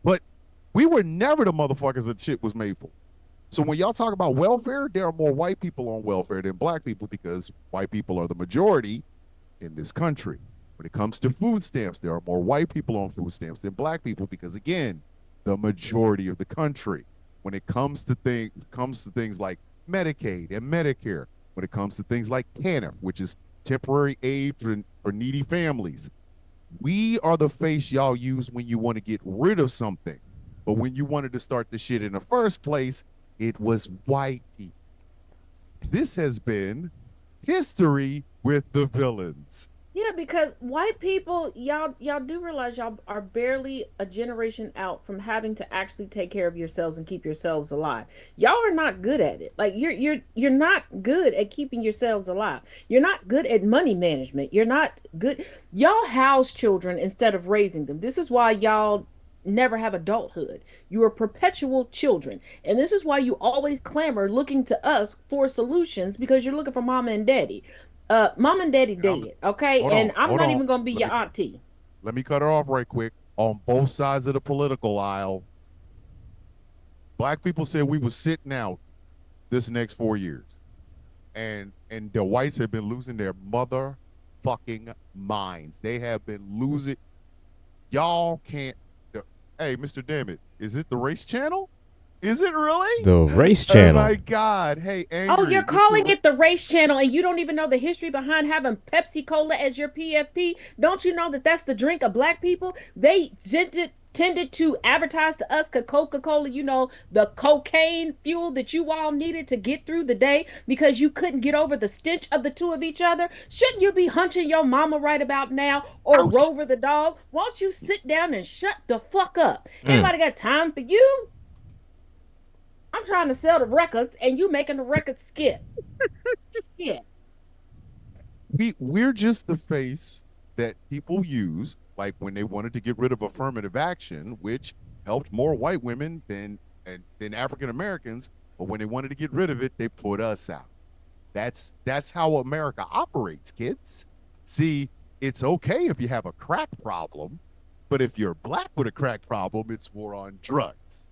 But we were never the motherfuckers that shit was made for. So when y'all talk about welfare, there are more white people on welfare than black people because white people are the majority in this country. When it comes to food stamps, there are more white people on food stamps than black people because, again, the majority of the country. When it comes to things like Medicaid and Medicare, when it comes to things like TANF, which is temporary aid for needy families, we are the face y'all use when you want to get rid of something. But when you wanted to start the shit in the first place, it was white people. This has been history with the villains. Yeah, because white people, y'all do realize y'all are barely a generation out from having to actually take care of yourselves and keep yourselves alive. Y'all are not good at it. Like you're not good at keeping yourselves alive. You're not good at money management. You're not good. Y'all house children instead of raising them. This is why y'all never have adulthood. You are perpetual children. And this is why you always clamor looking to us for solutions because you're looking for mama and daddy. Mom and daddy dead, okay? And I'm not even gonna be your auntie. Let me cut her off right quick. On both sides of the political aisle, black people said we were sitting out this next 4 years. And the whites have been losing their motherfucking minds. They have been losing. Y'all can't. Hey, Mr. Dammit, is it the race channel? Is it really? The race channel. Oh my God. Hey, Angry. Oh, you're calling it the race channel and you don't even know the history behind having Pepsi Cola as your PFP? Don't you know that that's the drink of black people? They tended to advertise to us Coca-Cola, the cocaine fuel that you all needed to get through the day because you couldn't get over the stench of the two of each other. Shouldn't you be hunching your mama right about now or Ouch. Rover the dog? Won't you sit down and shut the fuck up? Anybody got time for you? I'm trying to sell the records and you making the records skip. Yeah. We're just the face that people use, like when they wanted to get rid of affirmative action, which helped more white women than African Americans. But when they wanted to get rid of it, they put us out. That's how America operates, kids. See, it's okay if you have a crack problem, but if you're black with a crack problem, it's war on drugs.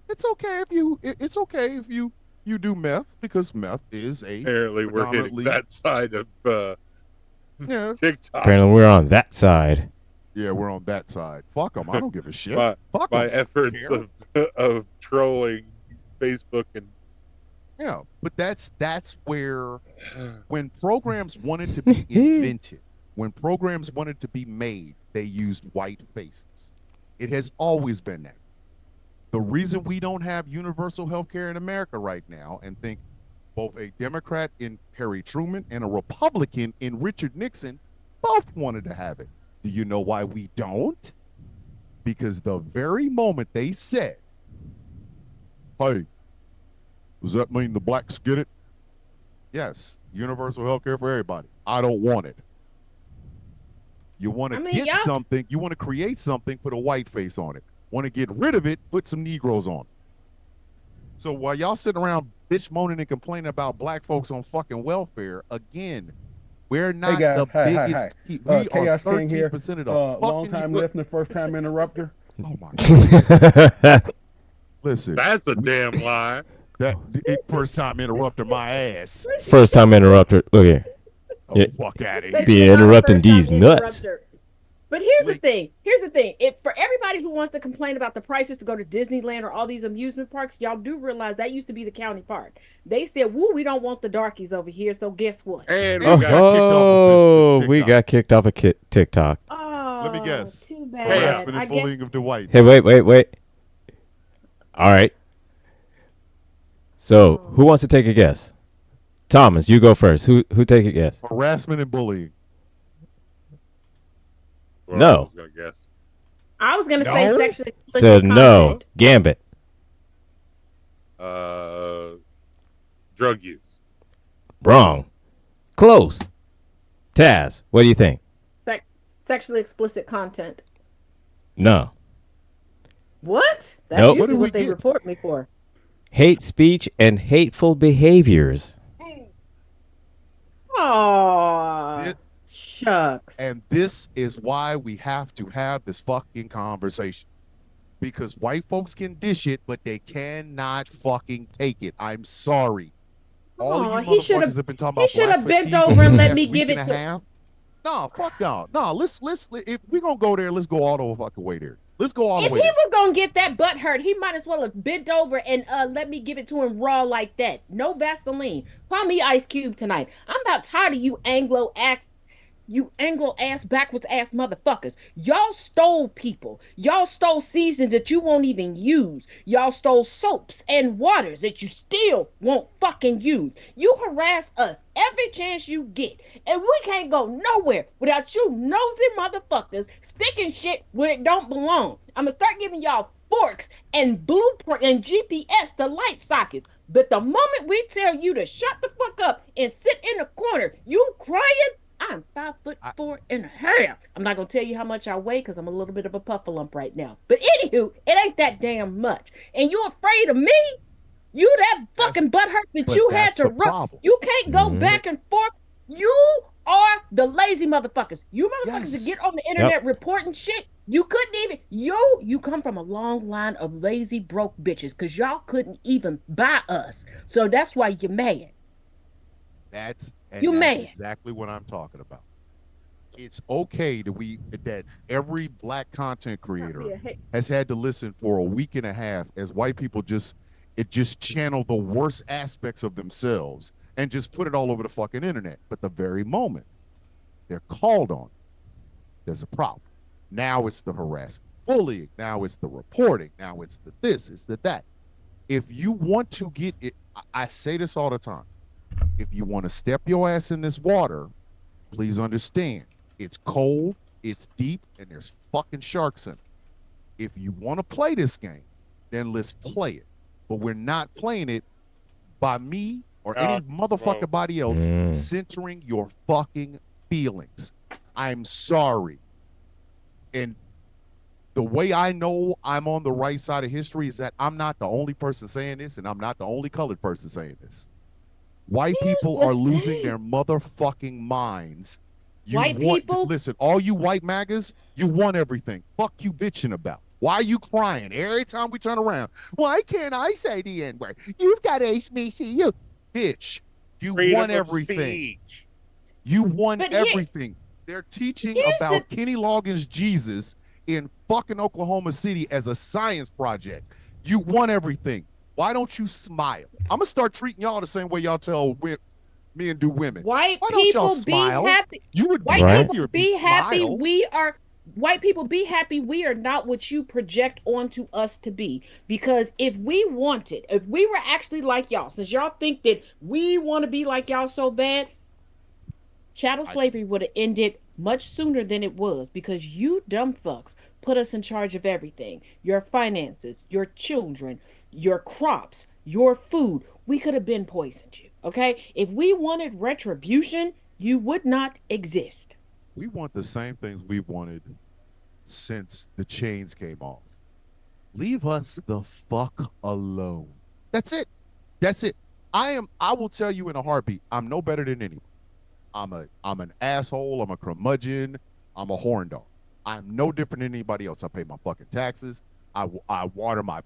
It's okay if you do meth because meth is a Apparently, we're hitting predominantly- that side of yeah TikTok. Apparently, we're on that side. we're on that side. Fuck them. I don't give a shit. My, Fuck my 'em. efforts of trolling Facebook and Yeah, but that's where when programs wanted to be invented, when programs wanted to be made, they used white faces. It has always been that. The reason we don't have universal health care in America right now, and think both a Democrat in Harry Truman and a Republican in Richard Nixon both wanted to have it. Do you know why we don't? Because the very moment they said, hey, does that mean the blacks get it? Yes, universal health care for everybody. I don't want it. You want to get y'all- something, you want to create something, put a white face on it. Want to get rid of it, put some Negroes on. So while y'all sitting around bitch moaning and complaining about black folks on fucking welfare, again, we're not guys, the hi. biggest. We are Chaos King here. 13% of the Long fucking. time listener, first time interrupter. Oh my god! Listen, That's a damn lie. that first time interrupter my ass. First time interrupter. Look here. Oh, Yeah. fuck out of But here. Be you're not the interrupting first time these nuts. interrupter. But here's the Like- thing. Here's the thing. If for everybody who wants to complain about the prices to go to Disneyland or all these amusement parks, y'all do realize that used to be the county park. They said, "Woo, we don't want the darkies over here." So guess what? And Oh, we got kicked off of we TikTok. got kicked off of TikTok. Oh, Let me guess. Too bad. Harassment I and guess bullying of Dwight. Hey, wait. All right. So, who wants to take a guess? Thomas, you go first. Who take a guess? Harassment and bullying. well, No. I was gonna guess. I was gonna say No? sexually explicit Said no. content. Gambit. Drug use. Wrong. Close. Taz, what do you think? Sexually explicit content. No. What? That's Nope. usually What did we what they get? report me for. Hate speech and hateful behaviors. Oh, It- shucks. And this is why we have to have this fucking conversation. Because white folks can dish it, but they cannot fucking take it. I'm sorry. All Aw, of he you should've- motherfuckers have been talking he about black should've bent fatigue over and for the let last me week give and it a to- half. No, fuck y'all. No, let's if we're gonna go there, let's go all the fucking way there. Let's go all the If way he there. was gonna get that butt hurt, he might as well have bent over and let me give it to him raw like that. No Vaseline. Call me Ice Cube tonight. I'm about tired of you Anglo ass backwards ass motherfuckers. Y'all stole people. Y'all stole seasons that you won't even use. Y'all stole soaps and waters that you still won't fucking use. You harass us every chance you get. And we can't go nowhere without you nosy motherfuckers sticking shit where it don't belong. I'm gonna start giving y'all forks and blueprint and GPS to light sockets. But the moment we tell you to shut the fuck up and sit in the corner, you crying, I'm 5'4.5". I'm not gonna tell you how much I weigh because I'm a little bit of a puffalump right now. But anywho, it ain't that damn much. And you afraid of me? You that fucking butthurt that but you had that's to the run. problem. You can't go Mhm. back and forth. You are the lazy motherfuckers. You motherfuckers Yes. that get on the internet reporting shit. You couldn't even you come from a long line of lazy broke bitches because y'all couldn't even buy us. So that's why you're mad. That's You that's mad. exactly what I'm talking about. It's okay that every black content creator has had to listen for a week and a half as white people just channel the worst aspects of themselves and just put it all over the fucking internet. But the very moment they're called on, there's a problem. Now it's the harassment, bullying. Now it's the reporting. Now it's the this, it's the that. If you want to get it, I say this all the time. If you want to step your ass in this water, please understand it's cold, it's deep, and there's fucking sharks in it. If you want to play this game, then let's play it. But we're not playing it by me or any motherfucking body else centering your fucking feelings. I'm sorry. And the way I know I'm on the right side of history is that I'm not the only person saying this, and I'm not the only colored person saying this. White people the are losing thing. their motherfucking minds. White people? Listen, all you white MAGAs, you want everything. Fuck you bitching about. Why are you crying every time we turn around? Why can't I say the N-word? You've got HBCU. Bitch, you Freedom want of everything. speech. You won But here- everything. They're teaching here's about Kenny Loggins' Jesus in fucking Oklahoma City as a science project. You won everything. Why don't you smile? I'm gonna start treating y'all the same way y'all tell men do women. White Why don't y'all people be smile? happy. You would be White Right. people happier if be you happy. smile. We are white people be happy. We are not what you project onto us to be. Because if we wanted, if we were actually like y'all, since y'all think that we want to be like y'all so bad, chattel slavery would have ended much sooner than it was because you dumb fucks put us in charge of everything. Your finances, your children, your crops, your food. We could have been poisoned you. Okay? If we wanted retribution, you would not exist. We want the same things we've wanted since the chains came off. Leave us the fuck alone. That's it. That's it. I will tell you in a heartbeat, I'm no better than anyone. I'm an asshole. I'm a curmudgeon. I'm a horn dog. I'm no different than anybody else. I pay my fucking taxes. I water my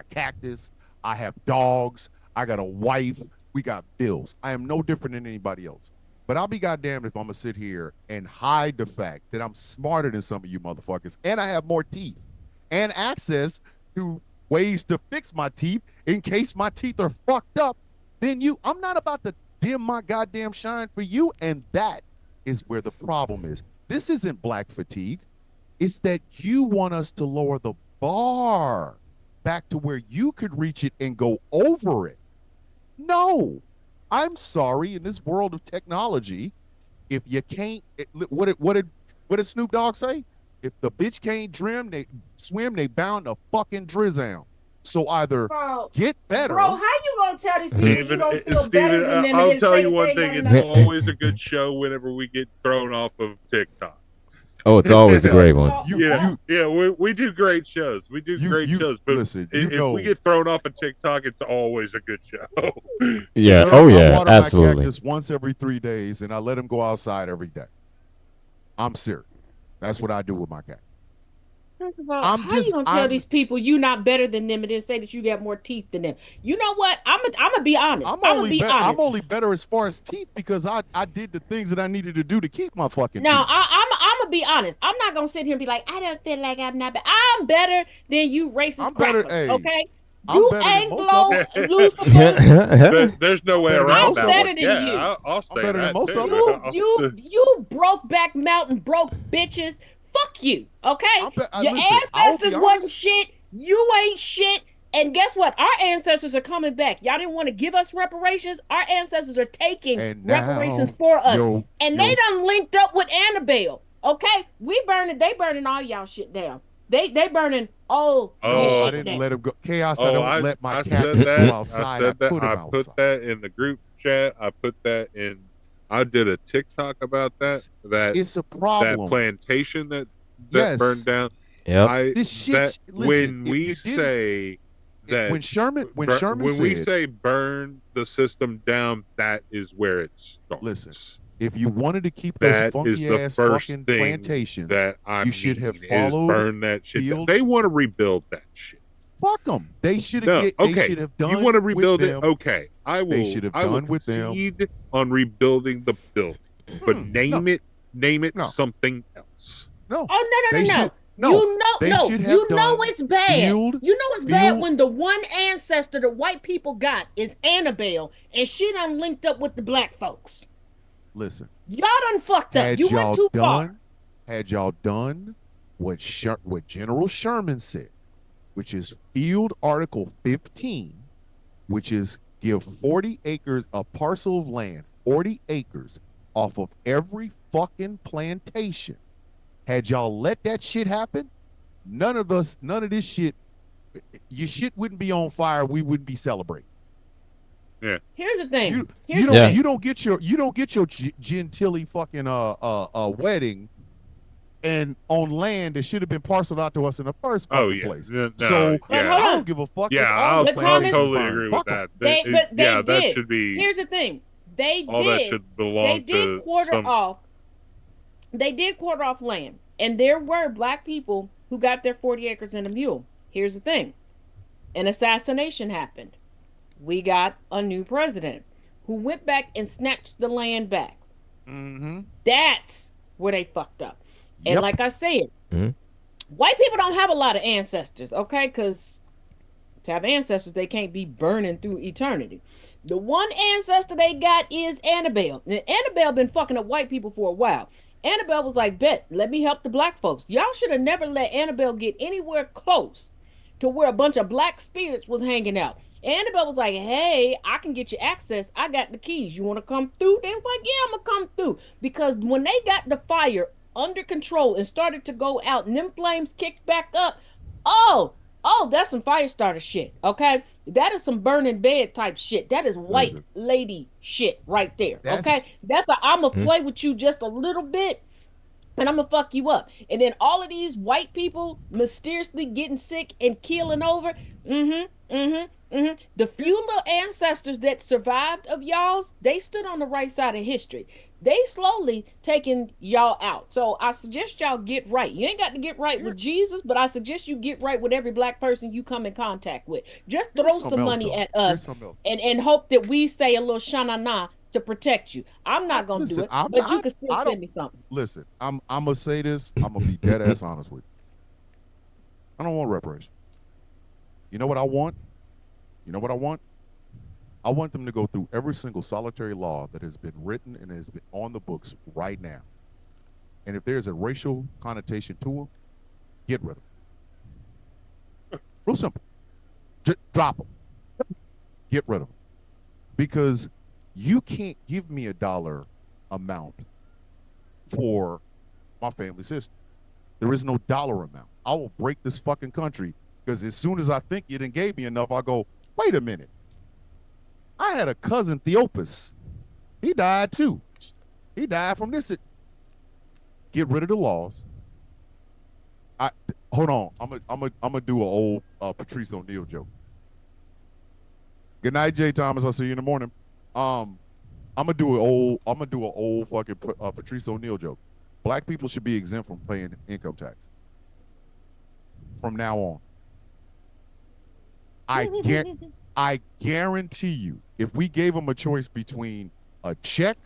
cactus. I have dogs. I got a wife. We got bills. I am no different than anybody else. But I'll be goddamned if I'm gonna sit here and hide the fact that I'm smarter than some of you motherfuckers, and I have more teeth and access to ways to fix my teeth in case my teeth are fucked up than you. I'm not about to dim my goddamn shine for you, and that is where the problem is. This isn't black fatigue. It's that you want us to lower the bar back to where you could reach it and go over it. No, I'm sorry. In this world of technology, if you can't, what did Snoop Dogg say? If the bitch can't swim, they bound to fucking drizzle. So either Bro, get better. Bro, how you gonna tell these people you don't feel Steven, better than them? I'll and tell say you one they thing. ain't It's got nothing? always a good show whenever we get thrown off of TikTok. Oh, it's always a great one. We do great shows. We do great shows. But listen, if we get thrown off of TikTok, it's always a good show. Yeah. Sir, Oh I yeah. water my Absolutely. cactus once every 3 days, and I let him go outside every day. I'm serious. That's what I do with my cat. First of all, I'm how you just- gonna tell I'm- these people you not better than them and then say that you got more teeth than them? You know what? I'm gonna be honest. I'm gonna only be better. honest. I'm only better as far as teeth because I did the things that I needed to do to keep my fucking No, teeth. I'm gonna be honest. I'm not gonna sit here and be like, I don't feel like I'm not better. I'm better than you racist I'm better- crackers, hey, okay? I'm You better than most Anglo of Lucifer, There's no way better than around most that of them. one. Better than you. Yeah, I'll say better than that most too. of them. you broke back mountain broke bitches. Fuck you, okay? Your listen, I'll ancestors be wasn't honest. shit. You ain't shit. And guess what? Our ancestors are coming back. Y'all didn't want to give us reparations. Our ancestors are taking And now, reparations for us. And they yo- done linked up with Annabelle. Okay? They burning all y'all shit down. They burning all Oh, this I shit didn't down. let him go. Chaos. I don't let my I cat said go that. outside. I said that. put him I outside. put that in the group chat. I put that in. I did a TikTok about that. It's a That problem. plantation that Yes. burned down. Yep. This shit. That, listen, when if we you didn't- say that when Sherman when said, we say burn the system down, that is where it starts. Listen, if you wanted to keep those That is funky the ass first fucking thing plantations, that I you should have is followed burn that shit. field- They want to rebuild that shit. fuck them. They should No, have. okay. They should have done. You want to with rebuild it? them. Okay, I will. They should have I will done with them. concede on rebuilding the building, but name it No. something else. No, Oh no they no no no. should. No, You they know, should have you know done it's bad. field- You know it's bad field- when the one ancestor the white people got is Annabelle, and she done linked up with the black folks. Listen. Y'all done fucked up. Had You y'all went too far. done? Had y'all done what General Sherman said, which is Field Article 15, which is give 40 acres, a parcel of land, 40 acres off of every fucking plantation. Had y'all let that shit happen, none of this shit, your shit wouldn't be on fire. We wouldn't be celebrating. Here's the thing. You, Here's you the don't thing. you don't get your Gentilly fucking wedding and on land that should have been parceled out to us in the first fucking Oh yeah, place. No, So But yeah, hold I on. don't give a fuck. yeah. if all the But Thomas- plantations Totally burn. agree with Fuck 'em. that. They That- that did. should be. Here's the thing. They all that did. should They belong did to quarter some. off. They did quarter off land, and there were black people who got their 40 acres and a mule. Here's the thing: an assassination happened. We got a new president who went back and snatched the land back. Mhm. That's where they fucked up. And Yep. like I said, Mhm. white people don't have a lot of ancestors, okay? Because to have ancestors, they can't be burning through eternity. The one ancestor they got is Annabelle. And Annabelle been fucking up white people for a while. Annabelle was like, bet, let me help the black folks. Y'all should have never let Annabelle get anywhere close to where a bunch of black spirits was hanging out. Annabelle was like, hey, I can get you access. I got the keys. You want to come through? They was like, yeah, I'm going to come through. Because when they got the fire under control and started to go out and them flames kicked back up, oh, that's some fire starter shit, okay? That is some burning bed type shit. That is white Listen. lady shit right there, That's- okay? That's a, I'm going to play with you just a little bit and I'm gonna fuck you up. And then all of these white people mysteriously getting sick and keeling over. The few little ancestors that survived of y'all's, they stood on the right side of history. They slowly taking y'all out. So I suggest y'all get right. You ain't got to get right with Jesus, but I suggest you get right with every black person you come in contact with. Just throw some money at us and hope that we say a little shanana to protect you. I'm not gonna do it, but you can still send me something. Listen, I'm gonna say this. I'm gonna be dead ass honest with you. I don't want reparation. You know what I want? You know what I want? I want them to go through every single solitary law that has been written and has been on the books right now. And if there's a racial connotation to them, get rid of them. Real simple. Just drop them. Get rid of them. Because you can't give me a dollar amount for my family's history. There is no dollar amount. I will break this fucking country because as soon as I think you done gave me enough, I go, wait a minute. I had a cousin, Theopus. He died too. He died from this. Get rid of the laws. Hold on. I'm gonna do an old Patrice O'Neal joke. Good night, Jay Thomas. I'll see you in the morning. I'm gonna do an old fucking Patrice O'Neal joke. Black people should be exempt from paying income tax from now on. I guarantee you, if we gave them a choice between a check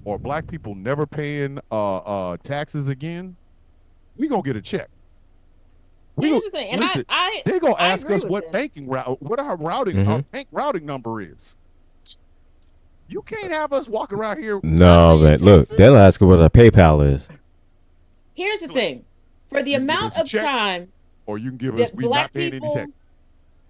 or black people never paying taxes again, we gonna get a check. Here's the thing, and listen, they gonna ask us what banking route, what our bank routing number is. You can't have us walk around here. No, man. Look, they'll ask her what a PayPal is. Here's the thing: for the amount of time, or you can give us, we not paying any tax.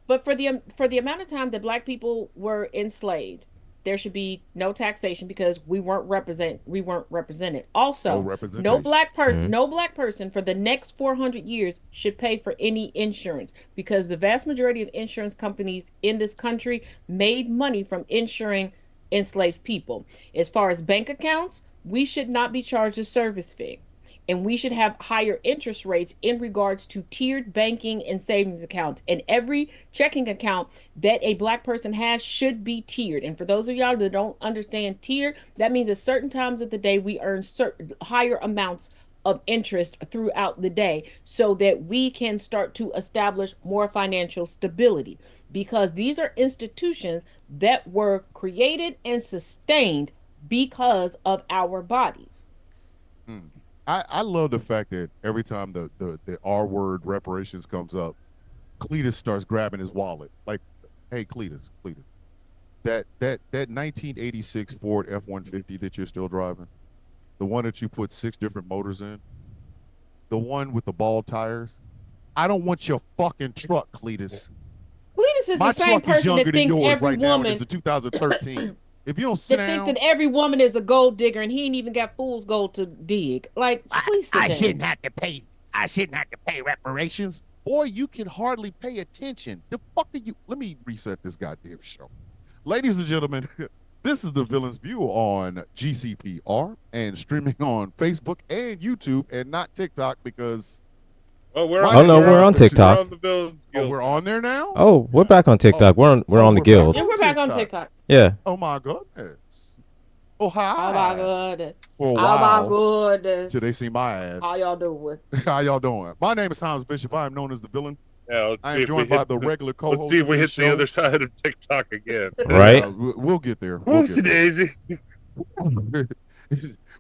But for the amount of time that black people were enslaved, there should be no taxation because we weren't represented. Also, no black person for the next 400 years should pay for any insurance because the vast majority of insurance companies in this country made money from insuring enslaved people. As far as bank accounts, we should not be charged a service fee. And we should have higher interest rates in regards to tiered banking and savings accounts. And every checking account that a black person has should be tiered. And for those of y'all that don't understand tiered, that means at certain times of the day, we earn certain higher amounts of interest throughout the day so that we can start to establish more financial stability. Because these are institutions that were created and sustained because of our bodies. I love the fact that every time the R word reparations comes up, Cletus starts grabbing his wallet. Like, hey, Cletus, that 1986 Ford F-150 that you're still driving, the one that you put 6 different motors in, the one with the ball tires, I don't want your fucking truck, Cletus. Cletus is the same person that thinks every woman. It's a 2013. If you don't sit down, thinks that every woman is a gold digger and he ain't even got fool's gold to dig. Like, please sit down. I shouldn't have to pay reparations. Boy, you can hardly pay attention. The fuck are you? Let me reset this goddamn show. Ladies and gentlemen, this is the Villain's View on GCPR and streaming on Facebook and YouTube and not TikTok because. Oh, we're on TikTok. We're on there now. Oh, we're back on TikTok. We're on the guild. Yeah, we're back on TikTok. Yeah. Oh my goodness. Oh hi. Oh my goodness. For a while. Oh my goodness. Till they see my ass. How y'all doing? How y'all doing? My name is Thomas Bishop. I am known as the Villain. Yeah, I am joined by the regular co-host. Let's see if we hit the other side of TikTok again. Right. We'll get there. Daisy.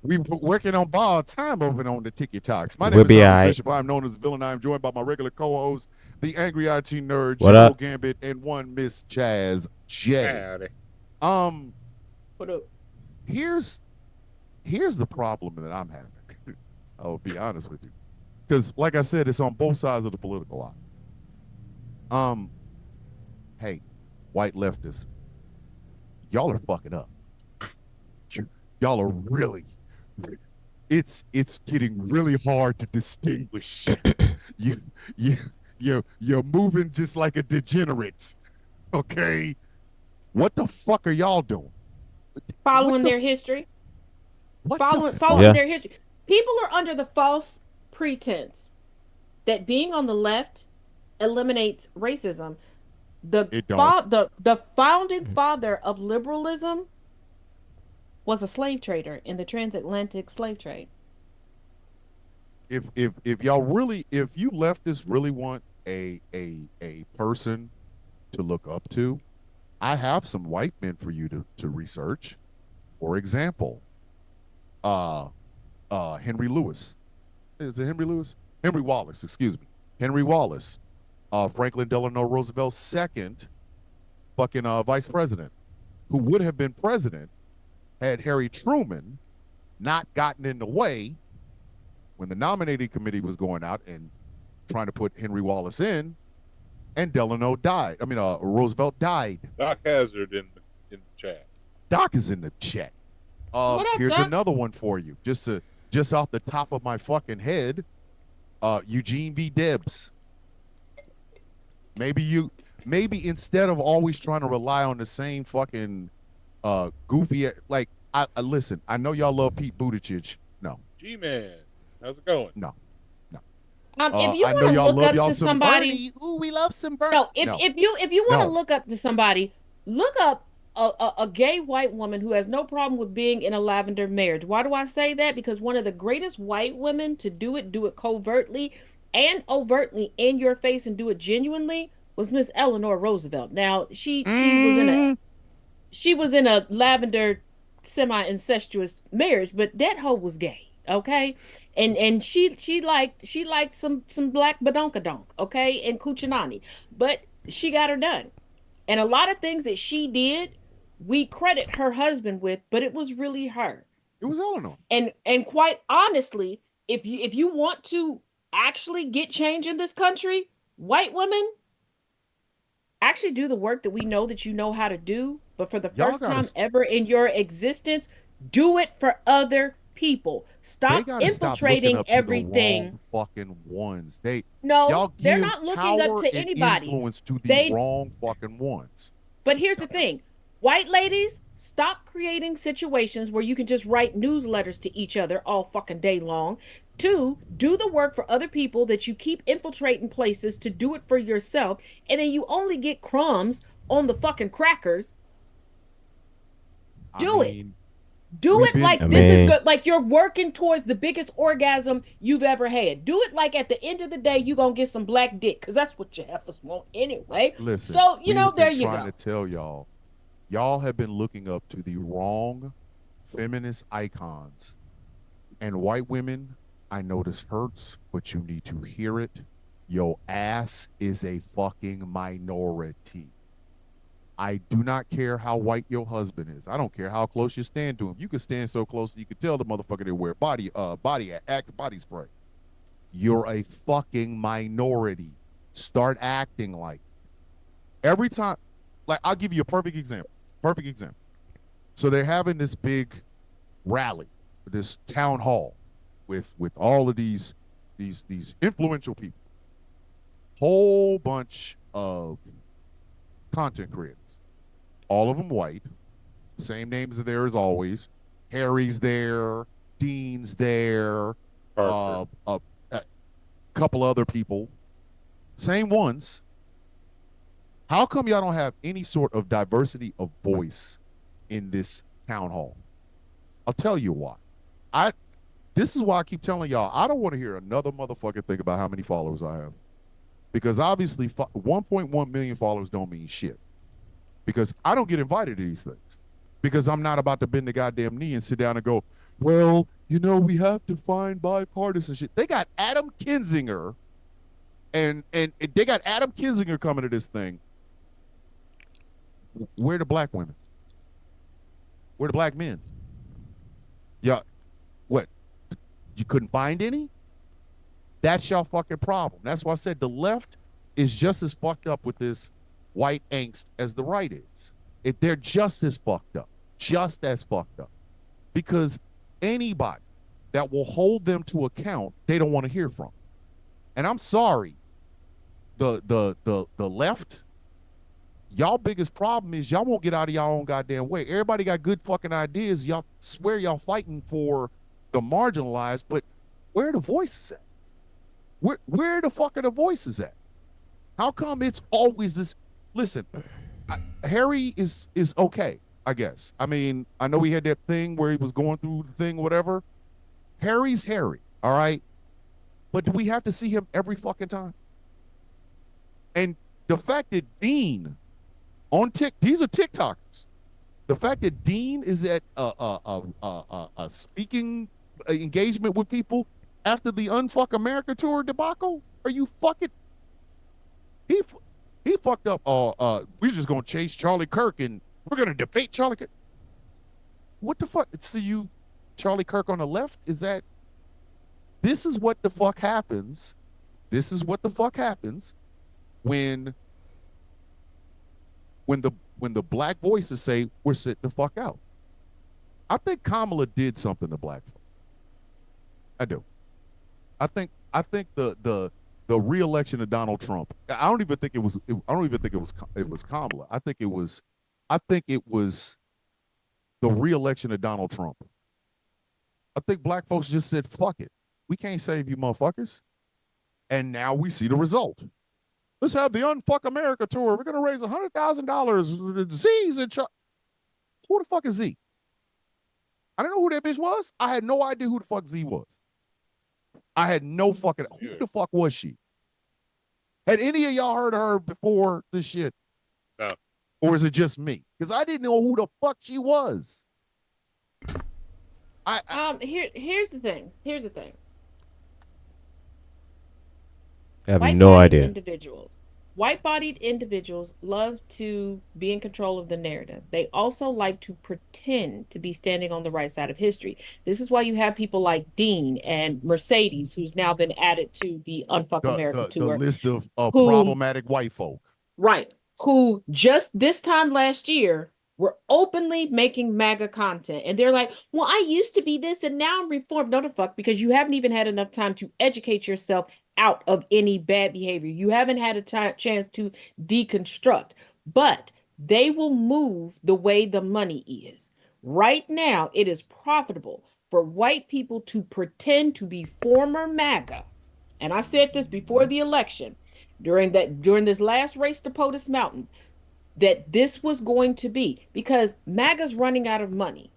We working on borrowed time over on the TikToks. My name We'll is Thomas right. Bishop. I'm known as the Villain. I am joined by my regular co-host, the Angry IT Nerd, What Joe up? Gambit, and one Miss Jazz J. Howdy. What up? Here's the problem that I'm having. I'll be honest with you, because like I said, it's on both sides of the political line. Hey, white leftists, y'all are fucking up. Y'all are really. It's getting really hard to distinguish. You're moving just like a degenerate. Okay, what the fuck are y'all doing? Following their history. Following Yeah. their history. People are under the false pretense that being on the left eliminates racism. It don't. The founding father of liberalism was a slave trader in the transatlantic slave trade. If y'all really, if you leftists really want a person to look up to, I have some white men for you to research. For example, Henry Lewis. Is it Henry Lewis? Henry Wallace, excuse me. Henry Wallace, Franklin Delano Roosevelt's second fucking vice president, who would have been president had Harry Truman not gotten in the way when the nominating committee was going out and trying to put Henry Wallace in, and Delano died. I mean, Roosevelt died. Doc Hazard in the chat. Doc is in the chat. What up, Here's Doc? another one for you. Just off the top of my fucking head, Eugene V. Debs. Maybe instead of always trying to rely on the same fucking goofy, like, I listen, I know y'all love Pete Buttigieg. No. G-Man, how's it going? No. If you I know want to y'all look love up y'all to some somebody, Bernie. Ooh, we love some Bernie. no, if you want to No. look up to somebody, look up a gay white woman who has no problem with being in a lavender marriage. Why do I say that? Because one of the greatest white women to do it covertly and overtly in your face and do it genuinely was Miss Eleanor Roosevelt. Now she was in a lavender semi-incestuous marriage, but that hoe was gay, okay? And she liked some black badonkadonk, okay, and Cuccinani. But she got her done. And a lot of things that she did, we credit her husband with, but it was really her. It was Eleanor. And quite honestly, if you want to actually get change in this country, white women actually do the work that we know that you know how to do, but for the Y'all first gotta time s- ever in your existence, do it for other people. They Stop gotta stop looking infiltrating up to the everything. wrong fucking ones. Y'all No, they're give not looking power up to and anybody. influence to the They wrong fucking ones. But here's the thing, white ladies, stop creating situations where you can just write newsletters to each other all fucking day long. 2, do the work for other people that you keep infiltrating places to do it for yourself, and then you only get crumbs on the fucking crackers. Do it. Do we've it been- like I this is mean- good, like you're working towards the biggest orgasm you've ever had. Do it like at the end of the day you're gonna get some black dick, because that's what you have to want anyway. Listen, So, you we know, have there been you trying go. to tell y'all have been looking up to the wrong feminist icons. And white women, I know this hurts, but you need to hear it. Your ass is a fucking minority. I do not care how white your husband is. I don't care how close you stand to him. You can stand so close that you can tell the motherfucker they wear Axe body spray. You're a fucking minority. Start acting like it. Every time. Like, I'll give you a perfect example. Perfect example. So they're having this big rally, this town hall with all of these influential people. Whole bunch of content creators. All of them white. Same names are there as always. Harry's there, Dean's there, Parker. a couple other people. Same ones. How come y'all don't have any sort of diversity of voice in this town hall? I'll tell you why. This is why I keep telling y'all, I don't want to hear another motherfucker think about how many followers I have. Because obviously 1.1 million followers don't mean shit. Because I don't get invited to these things. Because I'm not about to bend the goddamn knee and sit down and go, well, you know, we have to find bipartisan shit. They got Adam Kinzinger and they got Adam Kinzinger coming to this thing. Where are the black women? Where are the black men? Yeah, what? You couldn't find any? That's y'all fucking problem. That's why I said the left is just as fucked up with this white angst as the right is. They're just as fucked up. Just as fucked up. Because anybody that will hold them to account, they don't want to hear from. And I'm sorry, the left, y'all biggest problem is y'all won't get out of y'all own goddamn way. Everybody got good fucking ideas. Y'all swear y'all fighting for the marginalized, but where are the voices at? Where the fuck are the voices at? How come it's always this? Listen, Harry is okay, I guess. I mean, I know he had that thing where he was going through the thing, whatever. Harry's Harry, all right? But do we have to see him every fucking time? And the fact that Dean on these are TikTokers. The fact that Dean is at a speaking engagement with people after the Unfuck America tour debacle, are you fucking? He fucked up. We're just gonna chase Charlie Kirk and we're gonna debate Charlie Kirk. What the fuck? So you, Charlie Kirk on the left? Is that? This is what the fuck happens. This is what the fuck happens when the black voices say we're sitting the fuck out. I think Kamala did something to black folk. I do. I think the re-election of Donald Trump. I don't even think it was Kamala. I think it was the re-election of Donald Trump. I think black folks just said, "Fuck it, we can't save you, motherfuckers," and now we see the result. Let's have the Unfuck America tour. We're gonna raise $100,000. Z's in charge. Who the fuck is Z? I didn't know who that bitch was. I had no idea who the fuck Z was. I had no fucking. Who the fuck was she? Had any of y'all heard of her before this shit? No. Or is it just me? Because I didn't know who the fuck she was. Here's the thing. I have no White-bodied idea. White-bodied individuals love to be in control of the narrative. They also like to pretend to be standing on the right side of history. This is why you have people like Dean and Mercedes, who's now been added to the Unfuck America tour. The list of problematic white folk. Right. Who just this time last year were openly making MAGA content. And they're like, well, I used to be this and now I'm reformed. No, the fuck, because you haven't even had enough time to educate yourself out of any bad behavior. You haven't had a chance to deconstruct. But they will move the way the money is. Right now, it is profitable for white people to pretend to be former MAGA. And I said this before the election, during this last race to POTUS Mountain, that this was going to be, because MAGA's running out of money.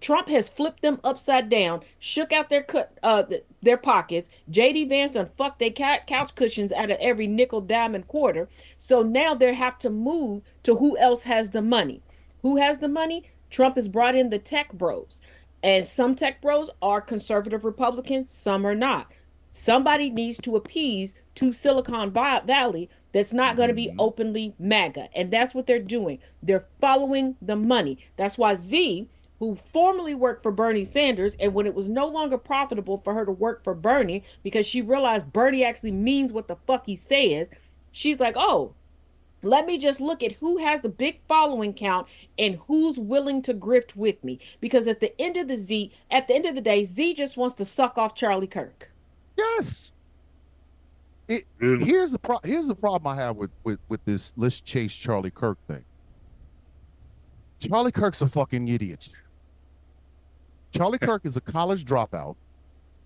Trump has flipped them upside down, shook out their pockets. J.D. Vance done fucked their couch cushions out of every nickel, dime, and quarter. So now they have to move to who else has the money. Who has the money? Trump has brought in the tech bros. And some tech bros are conservative Republicans, some are not. Somebody needs to appease to Silicon Valley that's not going to be openly MAGA. And that's what they're doing. They're following the money. That's why Z, who formerly worked for Bernie Sanders, and when it was no longer profitable for her to work for Bernie because she realized Bernie actually means what the fuck he says, she's like, oh, let me just look at who has a big following count and who's willing to grift with me. Because at the end of the day, Z just wants to suck off Charlie Kirk. Yes. Here's the problem I have with this let's chase Charlie Kirk thing. Charlie Kirk's a fucking idiot. Charlie Kirk is a college dropout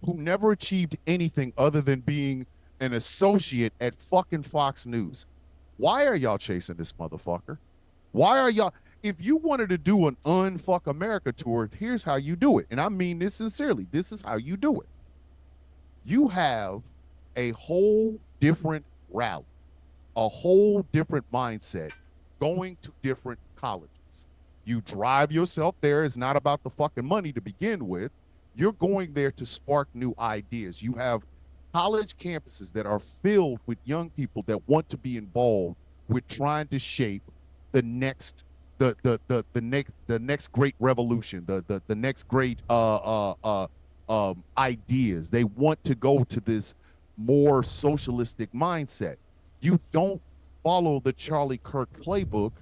who never achieved anything other than being an associate at fucking Fox News. Why are y'all chasing this motherfucker? Why are y'all? If you wanted to do an Unfuck America tour, here's how you do it. And I mean this sincerely. This is how you do it. You have a whole different rally, a whole different mindset, going to different colleges. You drive yourself there. It's not about the fucking money to begin with. You're going there to spark new ideas. You have college campuses that are filled with young people that want to be involved with trying to shape the next next great revolution, the next great ideas. They want to go to this more socialistic mindset. You don't follow the Charlie Kirk playbook.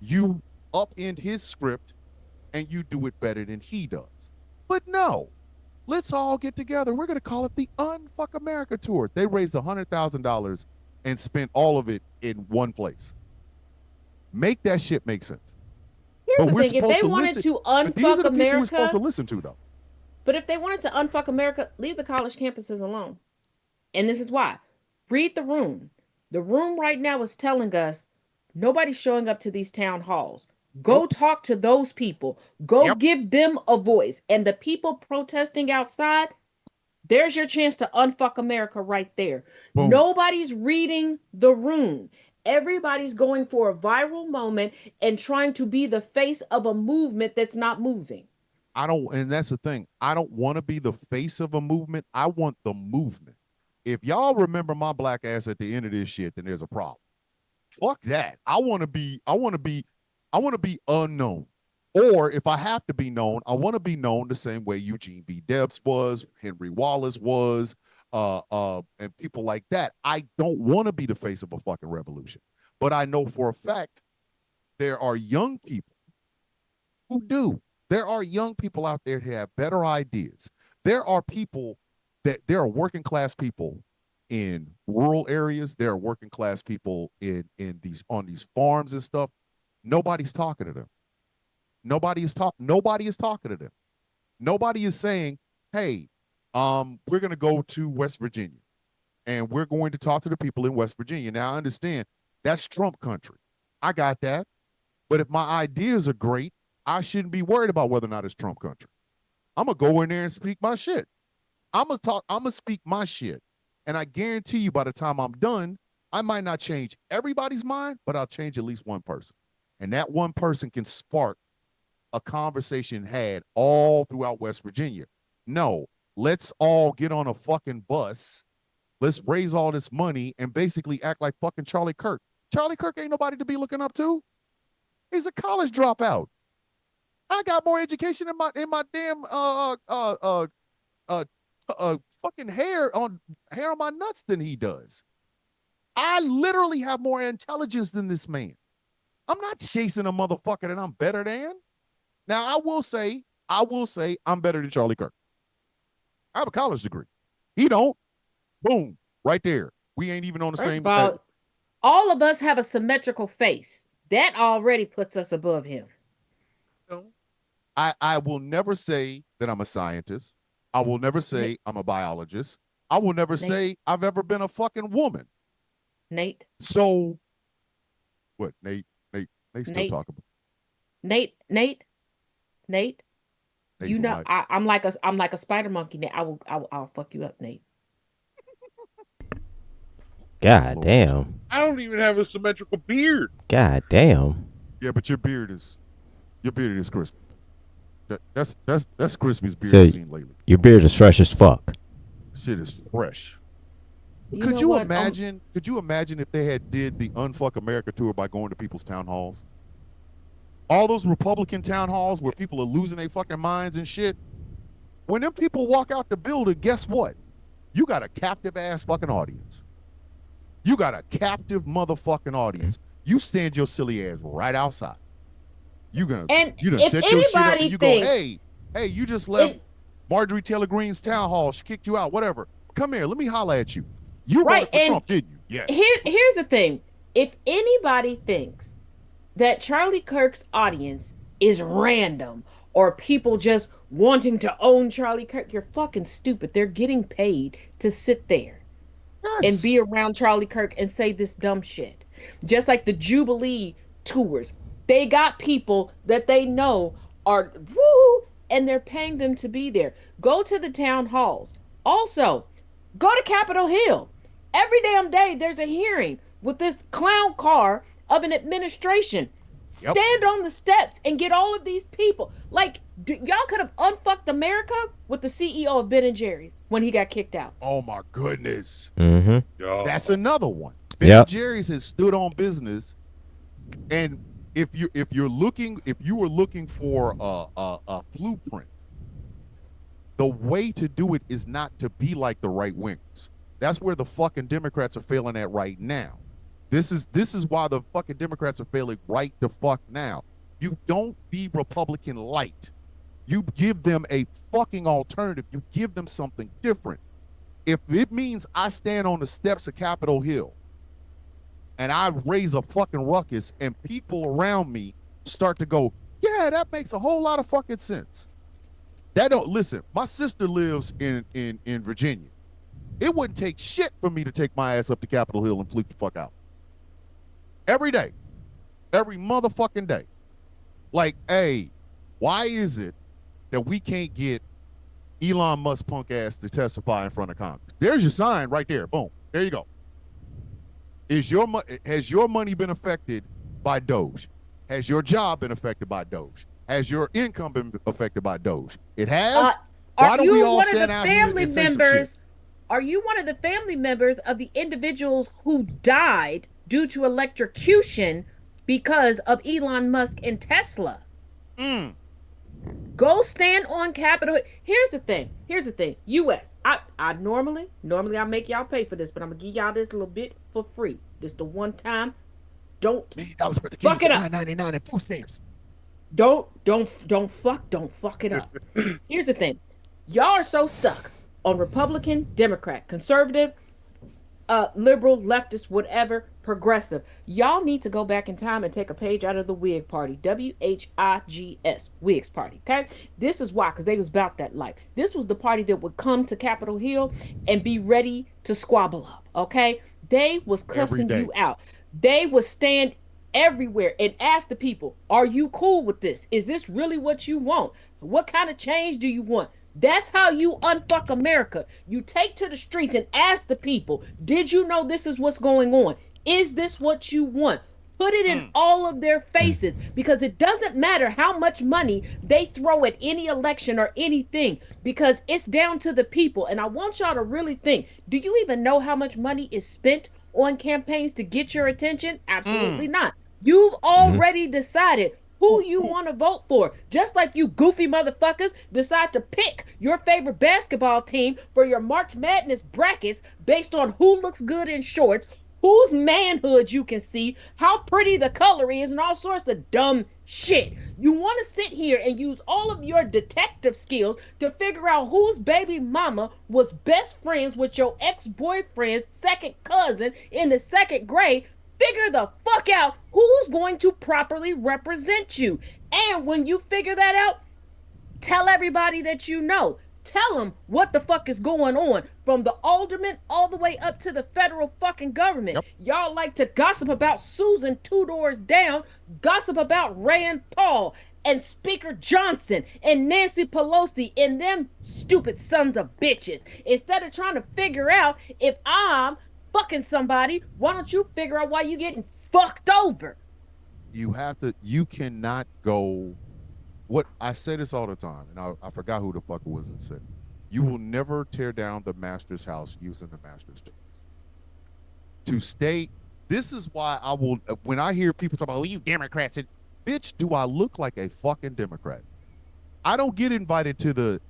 You upend his script and you do it better than he does. But no, let's all get together. We're going to call it the Unfuck America tour. They raised $100,000 and spent all of it in one place. Make that shit make sense. Here's But the we're thing, if supposed they to wanted listen. to But these are Unfuck the people we're supposed America, to listen to, though. But if they wanted to unfuck America, leave the college campuses alone. And this is why. Read the room. The room right now is telling us nobody's showing up to these town halls. Go Nope. talk to those people. Go Yep. give them a voice. And the people protesting outside, there's your chance to unfuck America right there. Boom. Nobody's reading the room. Everybody's going for a viral moment and trying to be the face of a movement that's not moving. I don't, and that's the thing. I don't want to be the face of a movement. I want the movement. If y'all remember my black ass at the end of this shit, then there's a problem. Fuck that. I want to be unknown. Or if I have to be known, I want to be known the same way Eugene B. Debs was, Henry Wallace was, and people like that. I don't want to be the face of a fucking revolution. But I know for a fact there are young people who do. There are young people out there who have better ideas. There are working class people in rural areas. There are working class people on these farms and stuff. Nobody's talking to them. Nobody is talking to them. Nobody is saying, hey, we're going to go to West Virginia and we're going to talk to the people in West Virginia. Now, I understand that's Trump country. I got that. But if my ideas are great, I shouldn't be worried about whether or not it's Trump country. I'm going to go in there and speak my shit. I'm going to speak my shit. And I guarantee you by the time I'm done, I might not change everybody's mind, but I'll change at least one person. And that one person can spark a conversation had all throughout West Virginia. No, let's all get on a fucking bus. Let's raise all this money and basically act like fucking Charlie Kirk. Charlie Kirk ain't nobody to be looking up to. He's a college dropout. I got more education in my damn fucking hair on my nuts than he does. I literally have more intelligence than this man. I'm not chasing a motherfucker that I'm better than. Now I will say I'm better than Charlie Kirk. I have a college degree. He don't. Boom, right there. We ain't even on the same. All of us have a symmetrical face. That already puts us above him. I will never say that I'm a scientist. I will never say I'm a biologist. I will never say I've ever been a fucking woman. Nate. So, what? Nate still talking about. Nate. You know, I'm like a spider monkey. Nate. I'll fuck you up, Nate. God damn. I don't even have a symmetrical beard. God damn. Yeah, but your beard is crispy. That's Crispy's beard I've seen lately. Your beard is fresh as fuck. Shit is fresh. Could you imagine if they had did the Unfuck America tour by going to people's town halls? All those Republican town halls where people are losing their fucking minds and shit. When them people walk out the building, guess what? You got a captive ass fucking audience. You got a captive motherfucking audience. You stand your silly ass right outside. You done set your shit up and you go, hey, you just left Marjorie Taylor Greene's town hall. She kicked you out, whatever. Come here, let me holler at you. You voted for Trump, didn't you? Yes. Here's the thing. If anybody thinks that Charlie Kirk's audience is random or people just wanting to own Charlie Kirk, you're fucking stupid. They're getting paid to sit there and be around Charlie Kirk and say this dumb shit. Just like the Jubilee tours. They got people that they know are woo, and they're paying them to be there. Go to the town halls. Also, go to Capitol Hill. Every damn day there's a hearing with this clown car of an administration. Yep. Stand on the steps and get all of these people. Like, y'all could have unfucked America with the CEO of Ben & Jerry's when he got kicked out. Oh my goodness. Mm-hmm. That's another one. Ben & Jerry's has stood on business, and if you were looking for a blueprint, the way to do it is not to be like the right wingers. That's where the fucking Democrats are failing at right now. This is why the fucking Democrats are failing right the fuck now. You don't be Republican light. You give them a fucking alternative. You give them something different. If it means I stand on the steps of Capitol Hill and I raise a fucking ruckus and people around me start to go, yeah, that makes a whole lot of fucking sense. That don't listen. My sister lives in Virginia. It wouldn't take shit for me to take my ass up to Capitol Hill and fleet the fuck out. Every day. Every motherfucking day. Like, hey, why is it that we can't get Elon Musk punk ass to testify in front of Congress? There's your sign right there. Boom. There you go. Has your money been affected by Doge? Has your job been affected by Doge? Has your income been affected by Doge? It has. Why don't we all stand out here and say some shit? Are you one of the family members of the individuals who died due to electrocution because of Elon Musk and Tesla? Go stand on Capitol. Here's the thing. U.S. I normally I make y'all pay for this, but I'm gonna give y'all this little bit for free. This the one time. Don't fuck it up. $9.99 in food stamps. Don't fuck it up. Here's the thing. Y'all are so stuck on Republican, Democrat, conservative, liberal, leftist, whatever, progressive. Y'all need to go back in time and take a page out of the Whig Party. WHIGS, Whigs Party. Okay? This is why, because they was about that life. This was the party that would come to Capitol Hill and be ready to squabble up. Okay? They was cussing you out. They would stand everywhere and ask the people, are you cool with this? Is this really what you want? What kind of change do you want? That's how you unfuck America. You take to the streets and ask the people, did you know this is what's going on? Is this what you want? Put it in all of their faces, because it doesn't matter how much money they throw at any election or anything, because it's down to the people. And I want y'all to really think, do you even know how much money is spent on campaigns to get your attention? Absolutely not. You've already decided who you want to vote for. Just like you goofy motherfuckers decide to pick your favorite basketball team for your March Madness brackets based on who looks good in shorts, whose manhood you can see, how pretty the color is, and all sorts of dumb shit. You want to sit here and use all of your detective skills to figure out whose baby mama was best friends with your ex-boyfriend's second cousin in the second grade. Figure the fuck out who's going to properly represent you. And when you figure that out, tell everybody that you know. Tell them what the fuck is going on, from the alderman all the way up to the federal fucking government. Y'all like to gossip about Susan two doors down, gossip about Rand Paul and Speaker Johnson and Nancy Pelosi and them stupid sons of bitches. Instead of trying to figure out if I'm fucking somebody, why don't you figure out why you getting fucked over? You cannot go. What I say this all the time, and I forgot who the fuck it was that said, you will never tear down the master's house using the master's tools. To stay, this is why I will, when I hear people talk about, oh, you Democrats, and bitch, do I look like a fucking Democrat? I don't get invited to the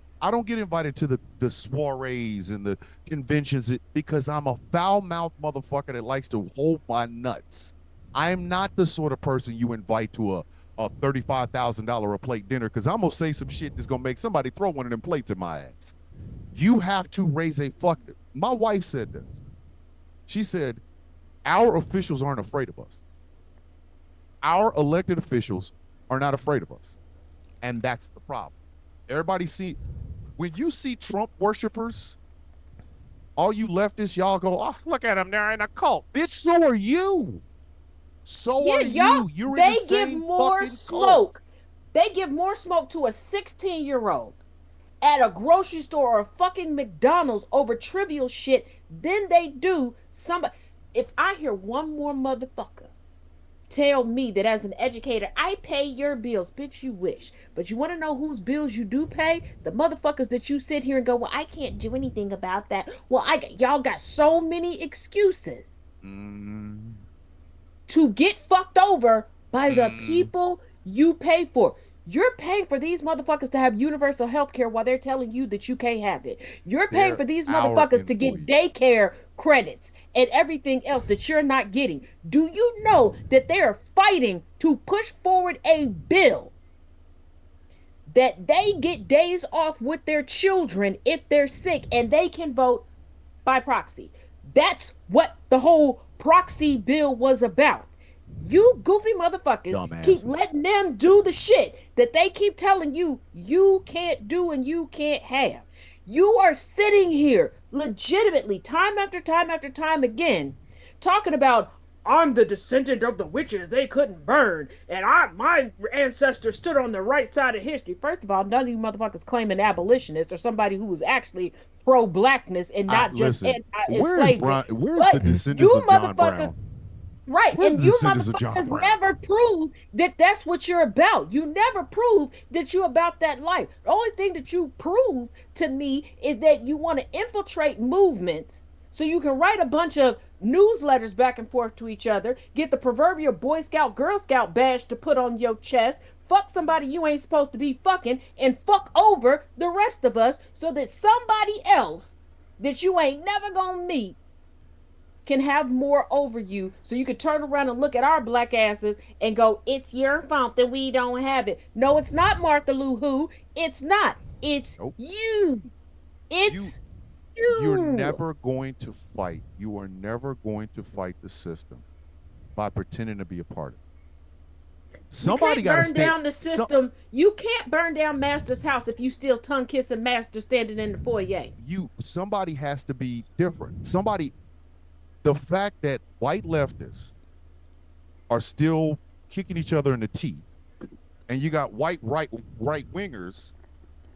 soirees and the conventions because I'm a foul-mouthed motherfucker that likes to hold my nuts. I am not the sort of person you invite to a $35,000 a plate dinner, because I'm gonna say some shit that's gonna make somebody throw one of them plates in my ass. You have to raise a fuck. My wife said this. She said, our officials aren't afraid of us. Our elected officials are not afraid of us. And that's the problem. Everybody see, when you see Trump worshipers, all you leftists, y'all go, oh, look at them, they're in a cult. Bitch, so are you. So are you. You're in the same fucking smoke. Cult. They give more smoke to a 16-year-old at a grocery store or a fucking McDonald's over trivial shit than they do somebody. If I hear one more motherfucker tell me that as an educator, I pay your bills, bitch, you wish. But you want to know whose bills you do pay? The motherfuckers that you sit here and go, well, I can't do anything about that. Well, y'all got so many excuses to get fucked over by the people you pay for. You're paying for these motherfuckers to have universal health care while they're telling you that you can't have it. You're paying for these motherfuckers to get daycare credits and everything else that you're not getting. Do you know that they are fighting to push forward a bill that they get days off with their children if they're sick and they can vote by proxy? That's what the whole proxy bill was about. You goofy motherfuckers keep Dumbasses. letting them do the shit that they keep telling you you can't do and you can't have. You are sitting here legitimately time after time after time again talking about I'm the descendant of the witches they couldn't burn, and my ancestors stood on the right side of history. First of all, none of you motherfuckers claiming abolitionists or somebody who was actually pro blackness and I, not just listen, anti where's enslavement. Brown? Where's the But descendants you of John motherfuckers, Brown? right, Where's and the you descendants of John motherfuckers Brown? never prove that that's what you're about. You never prove that you're about that life. The only thing that you prove to me is that you want to infiltrate movements so you can write a bunch of newsletters back and forth to each other, get the proverbial Boy Scout, Girl Scout badge to put on your chest, fuck somebody you ain't supposed to be fucking, and fuck over the rest of us so that somebody else that you ain't never gonna meet can have more over you, so you can turn around and look at our black asses and go, it's your fault that we don't have it. No, it's not, Martha Lou Who. It's not. It's Nope. you. It's You're you. never going to fight. You are never going to fight the system by pretending to be a part of it. Somebody You got to can't burn stay. down the system. You can't burn down Master's house if you still tongue kissing Master standing in the foyer. Somebody has to be different. Somebody. The fact that white leftists are still kicking each other in the teeth, and you got white right wingers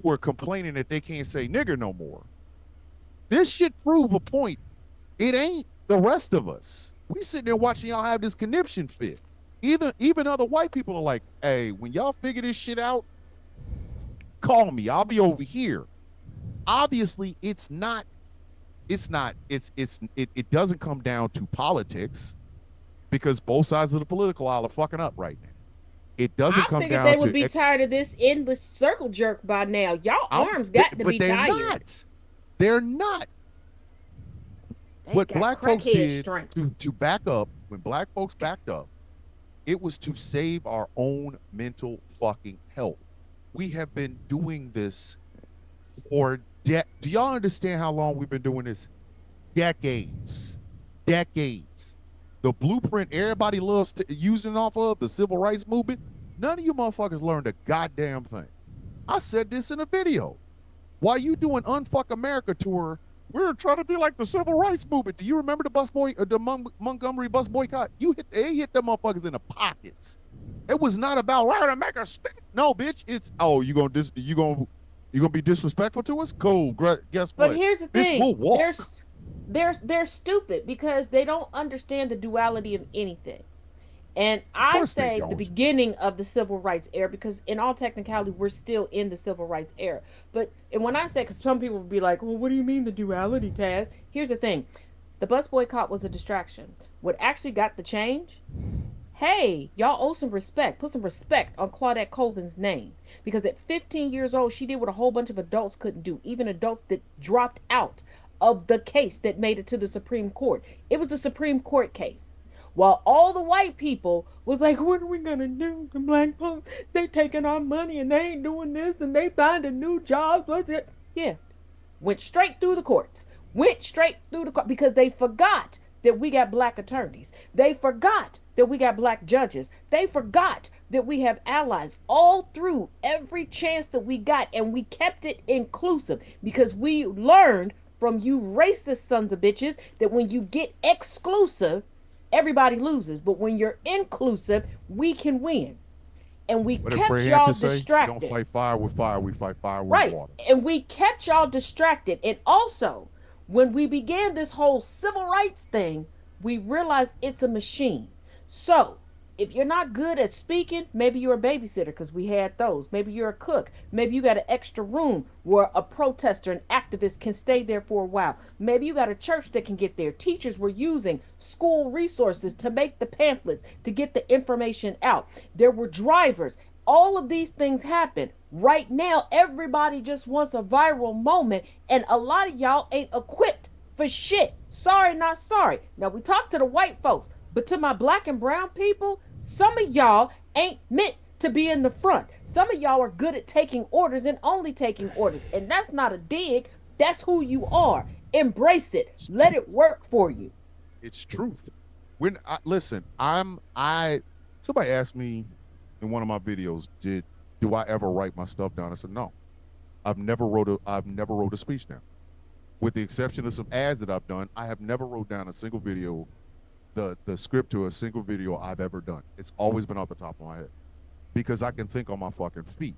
who are complaining that they can't say nigger no more. This should prove a point. It ain't the rest of us. We sitting there watching y'all have this conniption fit. Even other white people are like, hey, when y'all figure this shit out, call me. I'll be over here. Obviously, it doesn't come down to politics, because both sides of the political aisle are fucking up right now. It doesn't come figured down they to would be tired of this endless circle jerk by now. Y'all arms got to but be they're tired. not. They're not. They What got black folks crackhead did strength. to back up, when black folks backed up, it was to save our own mental fucking health. We have been doing this for do y'all understand how long we've been doing this? Decades. The blueprint everybody loves using off of, the civil rights movement, none of you motherfuckers learned a goddamn thing. I said this in a video. While you doing Unfuck America tour, we're trying to be like the civil rights movement. Do you remember the Montgomery bus boycott? They hit them motherfuckers in the pockets. It was not about we're gonna make a stick. No, bitch. It's you gonna be disrespectful to us? Cool. Guess what? But here's the Bitch, thing: we'll walk. they're stupid because they don't understand the duality of anything. And I course they say the don't. beginning of the civil rights era, because in all technicality we're still in the civil rights era. And when I say, because some people would be like, well, what do you mean the duality, Taz? Here's the thing: the bus boycott was a distraction. What actually got the change? Hey, y'all owe some respect. Put some respect on Claudette Colvin's name. Because at 15 years old, she did what a whole bunch of adults couldn't do. Even adults that dropped out of the case that made it to the Supreme Court. It was the Supreme Court case. While all the white people was like, what are we gonna do? The black folks, they taking our money and they ain't doing this and they finding new jobs. Yeah. Went straight through the courts. Because they forgot that we got black attorneys. They forgot that we got black judges. They forgot that we have allies all through every chance that we got, and we kept it inclusive because we learned from you racist sons of bitches that when you get exclusive, everybody loses. But when you're inclusive, we can win. And we What did kept Fred y'all Hampton say? distracted. We don't fight fire with fire, we fight fire with Right. water. And we kept y'all distracted. And also, when we began this whole civil rights thing, we realized it's a machine. So, if you're not good at speaking, maybe you're a babysitter, because we had those. Maybe you're a cook. Maybe you got an extra room where a protester, an activist can stay there for a while. Maybe you got a church that can get there. Teachers were using school resources to make the pamphlets, to get the information out. There were drivers. All of these things happen. Right now, everybody just wants a viral moment, and a lot of y'all ain't equipped for shit. Sorry, not sorry. Now, we talk to the white folks, but to my black and brown people, some of y'all ain't meant to be in the front. Some of y'all are good at taking orders and only taking orders. And that's not a dig. That's who you are. Embrace it. Let it work for you. It's truth. Listen, somebody asked me in one of my videos, do I ever write my stuff down? I said no. I've never wrote a speech down. With the exception of some ads that I've done, I have never wrote down a single video, the script to a single video I've ever done. It's always been off the top of my head because I can think on my fucking feet.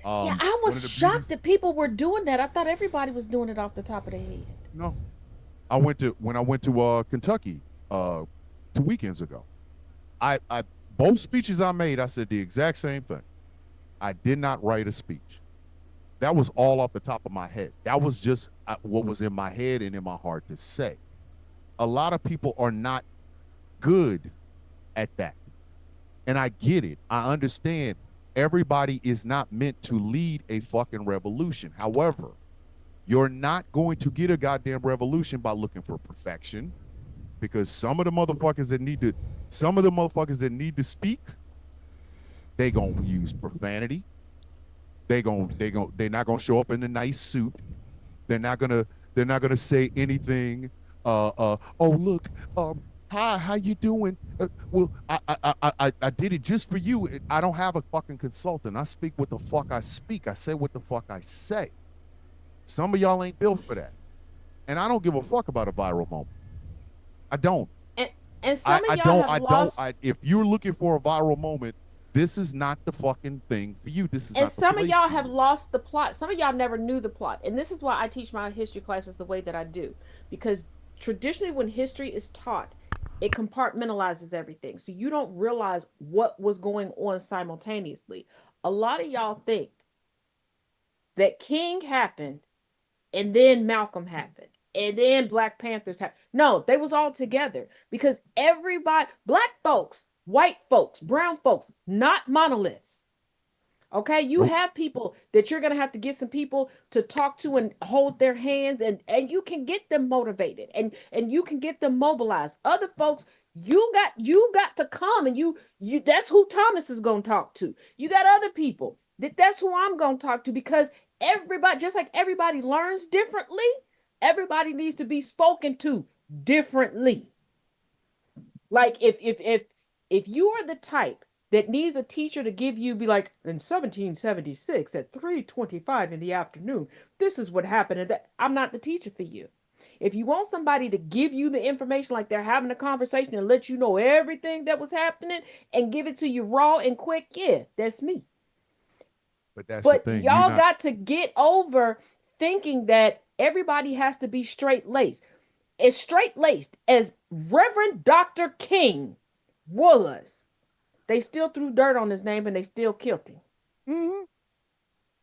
Yeah, I one of was the shocked beauties- that people were doing that. I thought everybody was doing it off the top of their head. No, when I went to Kentucky 2 weekends ago. I both speeches I made, I said the exact same thing. I did not write a speech. That was all off the top of my head. That was just what was in my head and in my heart to say. A lot of people are not good at that. And I get it. I understand everybody is not meant to lead a fucking revolution. However, you're not going to get a goddamn revolution by looking for perfection, because some of the motherfuckers that need to speak, they gonna use profanity. They're not gonna show up in a nice suit. They're not gonna say anything. Oh look, hi, how you doing? Well, I did it just for you. I don't have a fucking consultant. I speak what the fuck I speak. I say what the fuck I say. Some of y'all ain't built for that, and I don't give a fuck about a viral moment. I don't. And some of y'all have lost. If you're looking for a viral moment, this is not the fucking thing for you. This is And not the some of place y'all for have you. lost the plot. Some of y'all never knew the plot. And this is why I teach my history classes the way that I do. Because traditionally, when history is taught, it compartmentalizes everything. So you don't realize what was going on simultaneously. A lot of y'all think that King happened and then Malcolm happened. And then Black Panthers happened. No, they was all together because everybody, black folks, white folks, brown folks, not monoliths. Okay, you Nope. have people that you're gonna have to get some people to talk to and hold their hands, and you can get them motivated and you can get them mobilized. Other folks, you got to come, and you that's who Thomas is gonna talk to. You got other people that's who I'm gonna talk to, because everybody, just like everybody learns differently, everybody needs to be spoken to differently. Like if you are the type that needs a teacher to give you, be like, in 1776 at 3:25 in the afternoon, this is what happened, and that, I'm not the teacher for you. If you want somebody to give you the information like they're having a conversation and let you know everything that was happening and give it to you raw and quick, yeah, that's me. But that's the But thing. y'all got to get over thinking that everybody has to be straight laced. As straight laced as Reverend Dr. King was, they still threw dirt on his name and they still killed him. Mm-hmm.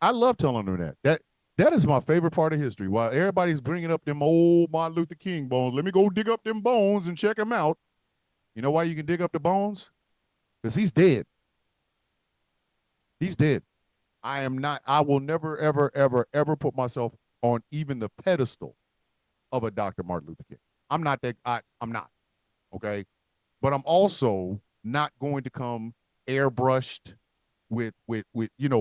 I love telling them that is my favorite part of history. While everybody's bringing up them old Martin Luther King bones, let me go dig up them bones and check them out. You know why you can dig up the bones? Because he's dead. He's dead. I will never, ever, ever, ever put myself on even the pedestal of a Dr. Martin Luther King. I'm not that. I'm not. Okay. But I'm also not going to come airbrushed with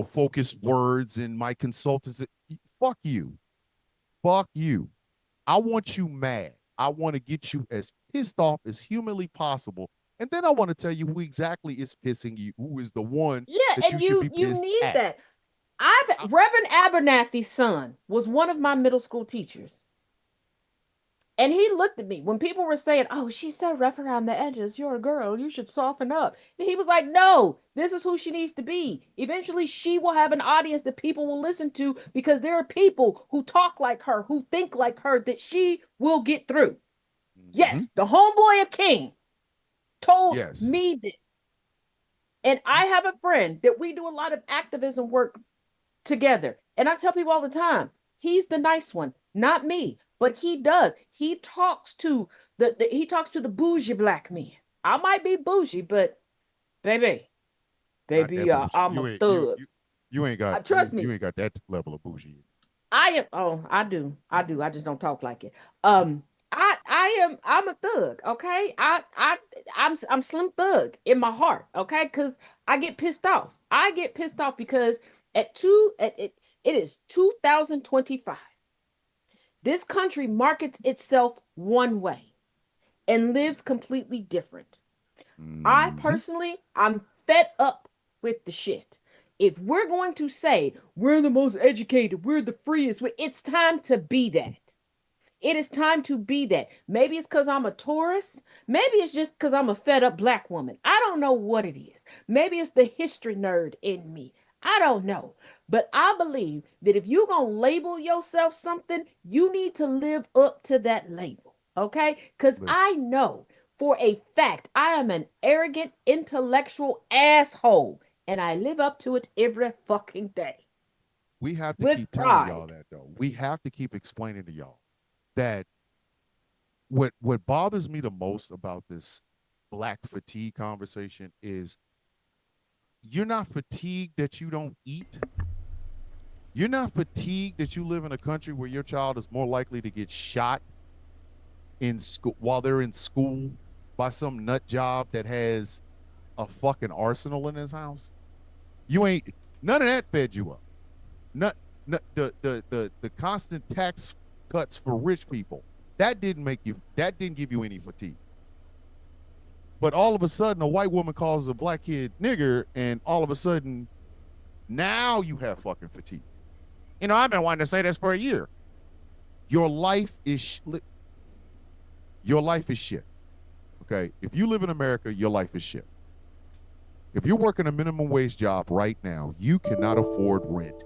focused words in my consultants. Fuck you. Fuck you. I want you mad. I want to get you as pissed off as humanly possible. And then I want to tell you who exactly is pissing you, who is the one Yeah, that and you should be you pissed need at. that. Reverend Abernathy's son was one of my middle school teachers. And he looked at me when people were saying, "Oh, she's so rough around the edges. You're a girl. You should soften up." And he was like, "No, this is who she needs to be. Eventually, she will have an audience that people will listen to, because there are people who talk like her, who think like her, that she will get through." Yes, the homeboy of King told me this. And I have a friend that we do a lot of activism work together. And I tell people all the time, he's the nice one, not me. But he does. He talks to the bougie black men. I might be bougie, but baby, I'm a thug. You ain't got trust me. You ain't got that level of bougie. I am. Oh, I do. I just don't talk like it. I'm a thug. Okay. I'm Slim Thug in my heart. Okay. Because I get pissed off. I get pissed off because it is 2025. This country markets itself one way. and lives completely different. I Mhm. personally, I'm fed up with the shit. If we're going to say we're the most educated, we're the freest, it's time to be that. It is time to be that. Maybe it's because I'm a tourist. Maybe it's just because I'm a fed up black woman. I don't know what it is. Maybe it's the history nerd in me. I don't know. But I believe that if you're going to label yourself something, you need to live up to that label. Okay? Because Listen, I know for a fact I am an arrogant, intellectual asshole. And I live up to it every fucking day we have to with keep telling y'all pride. that though. We have to keep explaining to y'all that what bothers me the most about this black fatigue conversation is you're not fatigued that you don't eat. You're not fatigued that you live in a country where your child is more likely to get shot in school while they're in school by some nut job that has a fucking arsenal in his house. You ain't none of that fed you up. Not, not the constant tax cuts for rich people. That didn't give you any fatigue. But all of a sudden a white woman calls a black kid nigger and all of a sudden now you have fucking fatigue. You know, I've been wanting to say this for a year. Your life is your life is shit. Okay? If you live in America, your life is shit. If you're working a minimum wage job right now, you cannot afford rent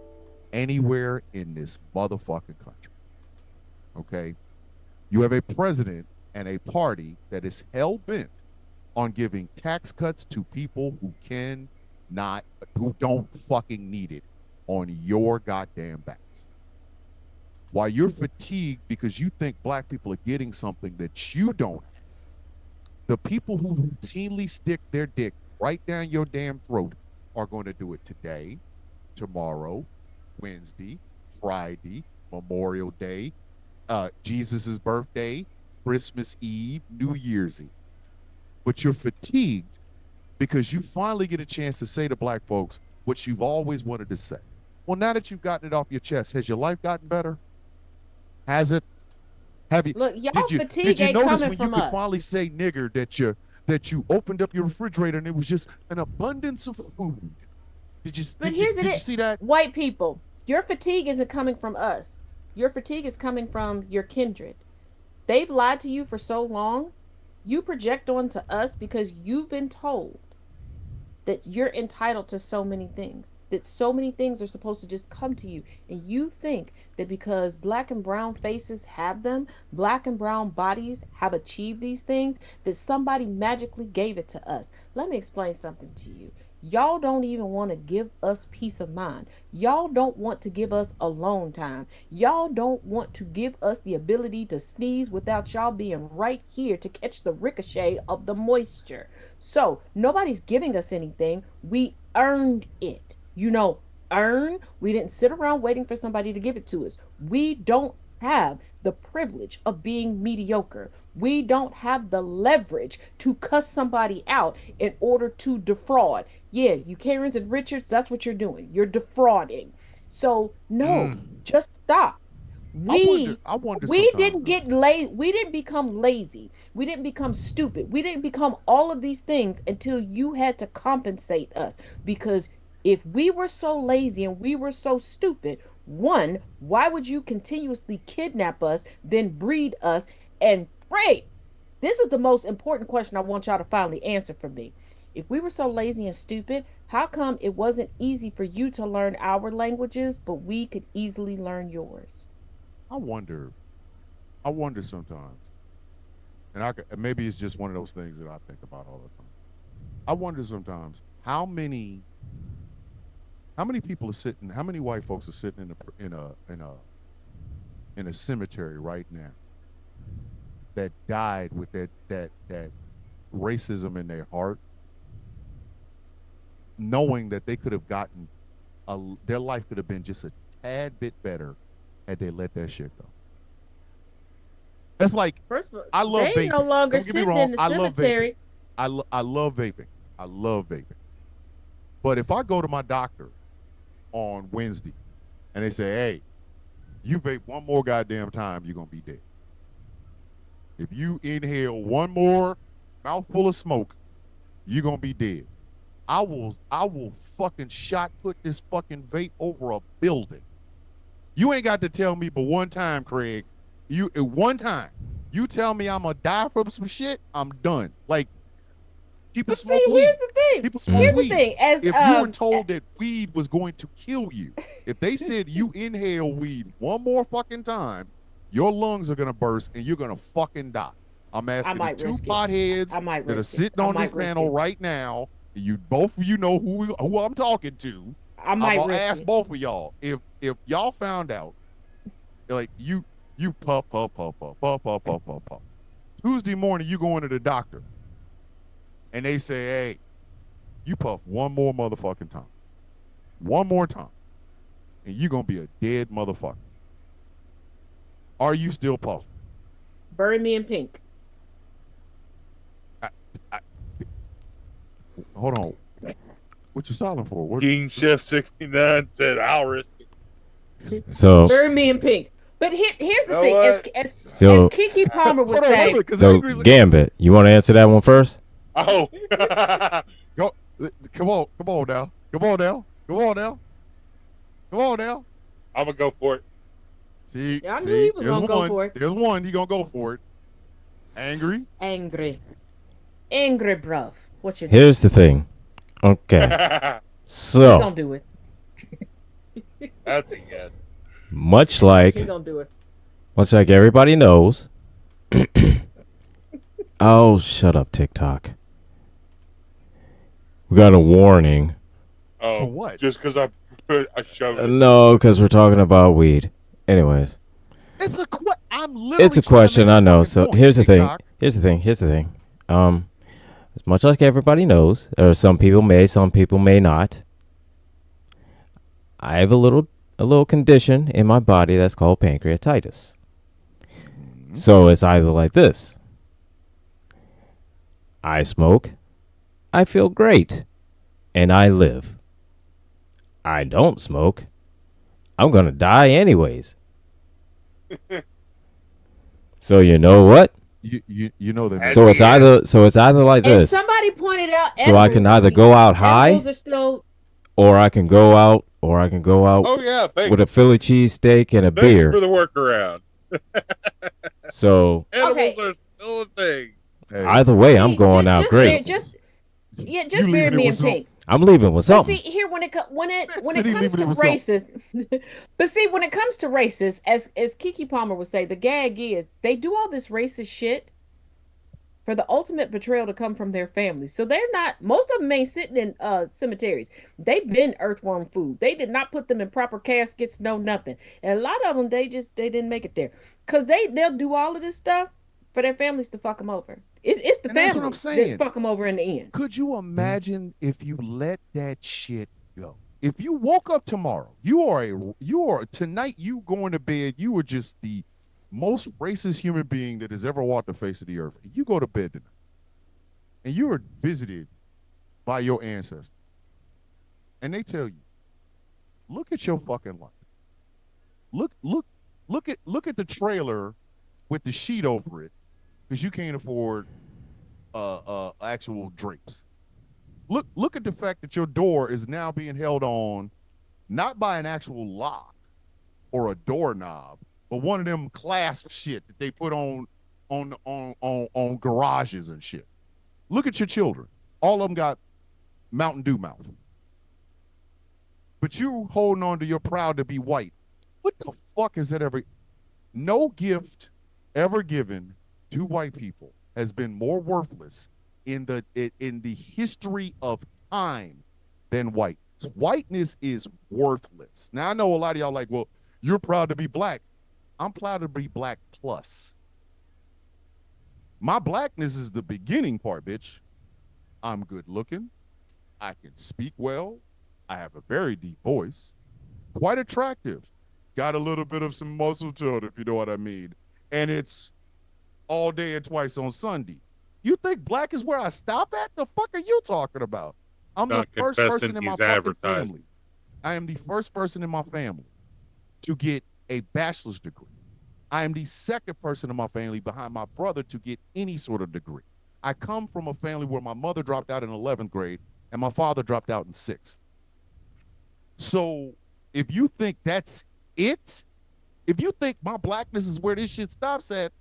anywhere in this motherfucking country. Okay? You have a president and a party that is hell bent on giving tax cuts to people who don't fucking need it on your goddamn backs. While you're fatigued because you think black people are getting something that you don't have, the people who routinely stick their dick right down your damn throat are going to do it today, tomorrow, Wednesday, Friday, Memorial Day, Jesus' birthday, Christmas Eve, New Year's Eve. But you're fatigued because you finally get a chance to say to black folks what you've always wanted to say. Well, now that you've gotten it off your chest, has your life gotten better? Has it? Have you? Look, y'all Did fatigue you ain't notice coming when you from could us. finally say nigger that you opened up your refrigerator and it was just an abundance of food? But here's Did you it, see that? white people, your fatigue isn't coming from us. Your fatigue is coming from your kindred. They've lied to you for so long. You project onto us because you've been told that you're entitled to so many things, that so many things are supposed to just come to you. And you think that because black and brown faces have them, black and brown bodies have achieved these things, that somebody magically gave it to us. Let me explain something to you. Y'all don't even want to give us peace of mind. Y'all don't want to give us alone time. Y'all don't want to give us the ability to sneeze without y'all being right here to catch the ricochet of the moisture. So nobody's giving us anything. We earned it. Earn. We didn't sit around waiting for somebody to give it to us. We don't have the privilege of being mediocre. We don't have the leverage to cuss somebody out in order to defraud. Yeah, you Karens and Richards, that's what you're doing. You're defrauding. So no, Mm. just stop. I wonder. We I wonder we sometimes didn't though. get lazy. We didn't become lazy. We didn't become stupid. We didn't become all of these things until you had to compensate us. Because if we were so lazy and we were so stupid, one, why would you continuously kidnap us, then breed us and pray? This is the most important question I want y'all to finally answer for me. If we were so lazy and stupid, how come it wasn't easy for you to learn our languages, but we could easily learn yours? I wonder. I wonder sometimes, and maybe it's just one of those things that I think about all the time. I wonder sometimes how many people are sitting, how many white folks are sitting in a cemetery right now that died with that racism in their heart, knowing that they could have gotten their life could have been just a tad bit better had they let that shit go. That's like First of all, I love they no vaping. longer Don't get me sitting wrong. in the I love vaping. cemetery. I love vaping. I love vaping. But if I go to my doctor on Wednesday and they say, "Hey, you vape one more goddamn time, you're gonna be dead," If you inhale one more mouthful of smoke, you're gonna be dead. I will fucking shot put this fucking vape over a building. You ain't got to tell me but one time, Craig. You one time. You tell me I'm gonna die from some shit, I'm done. Like people But smoke see, weed. here's the thing. People smoke Here's weed. the thing. As If you were told that weed was going to kill you, if they said you inhale weed one more fucking time, your lungs are gonna burst and you're gonna fucking die. I'm asking the might two risk it. potheads I might that are risk it. sitting I on might this risk panel it. right now. You both of you know who I'm talking to. I I'm might gonna risk ask it. both of y'all if y'all found out, like you puff. Tuesday morning you go into the doctor, and they say, "Hey, you puff one more motherfucking time, one more time, and you're gonna be a dead motherfucker." Are you still puffing? Bury me in pink. Hold on. What you silent for? What? King Chef 69 said, "I'll risk it." So Bury me in pink. But here's the know thing. what? So- As Kiki Palmer would Hold on, wait a say, minute, 'cause so Angry's- Gambit, you want to answer that one first? Oh, Go, come on now. I'm gonna go for it. See, Yeah, I knew see, he was there's gonna go one. for it. There's one. He gonna go for it. Angry. angry, bruv. What you Here's the thing. Okay. He So gonna do it. That's a yes. much like He gonna do it. everybody knows. Oh, shut up, TikTok. We got a warning. Oh, For what? Just because I showed it. No, because we're talking about weed. Anyways, It's a I'm literally. it's a trying to question. make a I know. fucking So point. here's the thing. TikTok. Here's the thing. As much like everybody knows, or some people may not. I have a little condition in my body that's called pancreatitis. So it's either like this. I smoke, I feel great, and I live. I don't smoke, I'm gonna die anyways. So you know what? You know that. So it's either like And this, somebody pointed out. So I can either go out high- Edibles are still. or I can go out, Oh yeah, thanks. with a Philly cheesesteak and a Thanks beer. for the workaround. So Edibles Okay. are still a thing. Hey, either way, I'm going out great. Just you bury leaving it me in with some- pink. I'm leaving with But something. see, here when it Said he comes leaving to it with something. races, but see when it comes to races, as Kiki Palmer would say, the gag is they do all this racist shit for the ultimate betrayal to come from their families. So they're not. Most of them ain't sitting in cemeteries. They've been earthworm food. They did not put them in proper caskets. No nothing. And a lot of them they didn't make it there because they'll do all of this stuff for their families to fuck them over. It's the And that's what I'm families saying. that fuck them over in the end. Could you imagine if you let that shit go? If you woke up tomorrow, you are tonight. You going to bed. You are just the most racist human being that has ever walked the face of the earth. You go to bed tonight, and you are visited by your ancestors, and they tell you, "Look at your fucking life. Look at the trailer with the sheet over it, because you can't afford actual drapes. Look at the fact that your door is now being held on not by an actual lock or a doorknob, but one of them clasp shit that they put on garages and shit. Look at your children. All of them got Mountain Dew mouth. But you holding on to you're proud to be white. What the fuck is that ever? No gift ever given to white people has been more worthless in the history of time than white. Whiteness is worthless. Now I know a lot of y'all like, well, you're proud to be black. I'm proud to be black plus. My blackness is the beginning part, bitch. I'm good looking. I can speak well. I have a very deep voice. Quite attractive. Got a little bit of some muscle to it, if you know what I mean. And it's all day and twice on Sunday. You think black is where I stop at? The fuck are you talking about? I'm Not the first confessing person in my he's fucking advertising. family. I am the first person in my family to get a bachelor's degree. I am the second person in my family behind my brother to get any sort of degree. I come from a family where my mother dropped out in 11th grade and my father dropped out in 6th. So if you think that's it, if you think my blackness is where this shit stops at,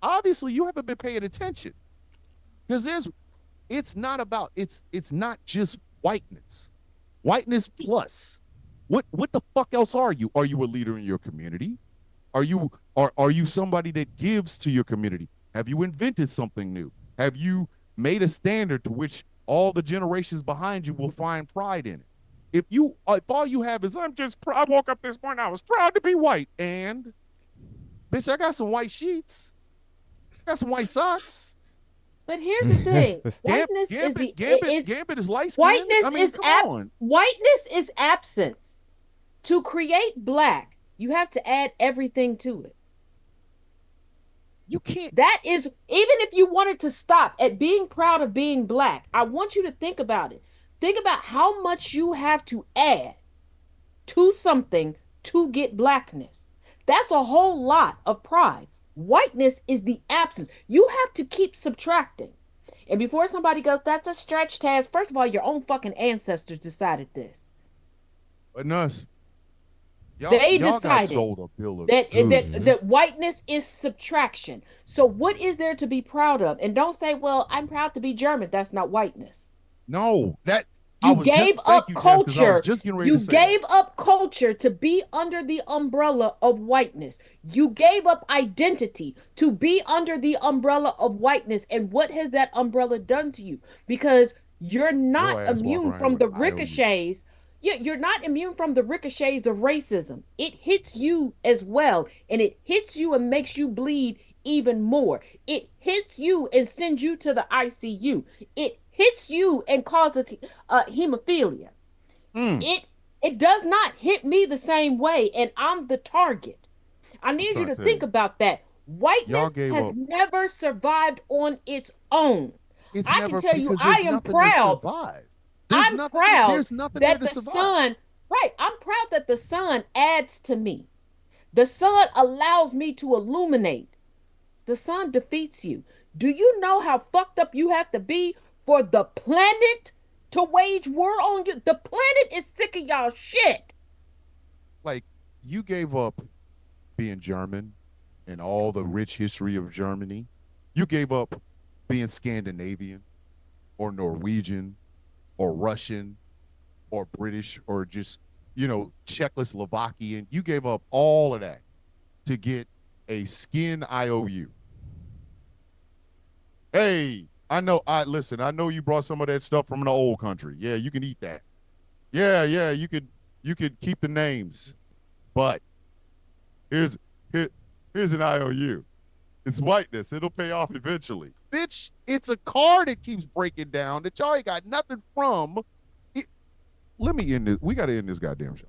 obviously you haven't been paying attention. Because it's not just whiteness. Whiteness plus. What the fuck else are you? Are you a leader in your community? Are you somebody that gives to your community? Have you invented something new? Have you made a standard to which all the generations behind you will find pride in it? If all you have is I woke up this morning, I was proud to be white, and bitch, I got some white sheets, I got some white socks. But here's the thing: whiteness is the Gambit is light skinned. whiteness I mean, is come on. whiteness is absence. To create black, you have to add everything to it. You can't. That is, even if you wanted to stop at being proud of being black, I want you to think about it. Think about how much you have to add to something to get blackness. That's a whole lot of pride. Whiteness is the absence. You have to keep subtracting. And before somebody goes, that's a stretch, Taz. First of all, your own fucking ancestors decided this. But us. They y'all got decided sold a bill of that goods. whiteness is subtraction. So what is there to be proud of? And don't say, well, I'm proud to be German. That's not whiteness. No, You gave up culture. You You gave up culture to be under the umbrella of whiteness. You gave up identity to be under the umbrella of whiteness. And what has that umbrella done to you? Because you're not immune from the ricochets. You're not immune from the ricochets of racism. It hits you as well. And it hits you and makes you bleed even more. It hits you and sends you to the ICU. It hits you and causes hemophilia. It does not hit me the same way, and I'm the target. I need you to think about that. Whiteness has never survived on its own. I can tell you, I am proud. I'm proud that the sun, right? I'm proud that the sun adds to me. The sun allows me to illuminate. The sun defeats you. Do you know how fucked up you have to be for the planet to wage war on you? The planet is sick of y'all shit. Like, you gave up being German and all the rich history of Germany. You gave up being Scandinavian or Norwegian or Russian or British or just, Czechoslovakian. You gave up all of that to get a skin IOU. Hey, I know you brought some of that stuff from the old country. Yeah, you can eat that. Yeah, you could keep the names. But here's an IOU. It's whiteness. It'll pay off eventually. Bitch, it's a car that keeps breaking down that y'all ain't got nothing from. Let me end this. We got to end this goddamn show.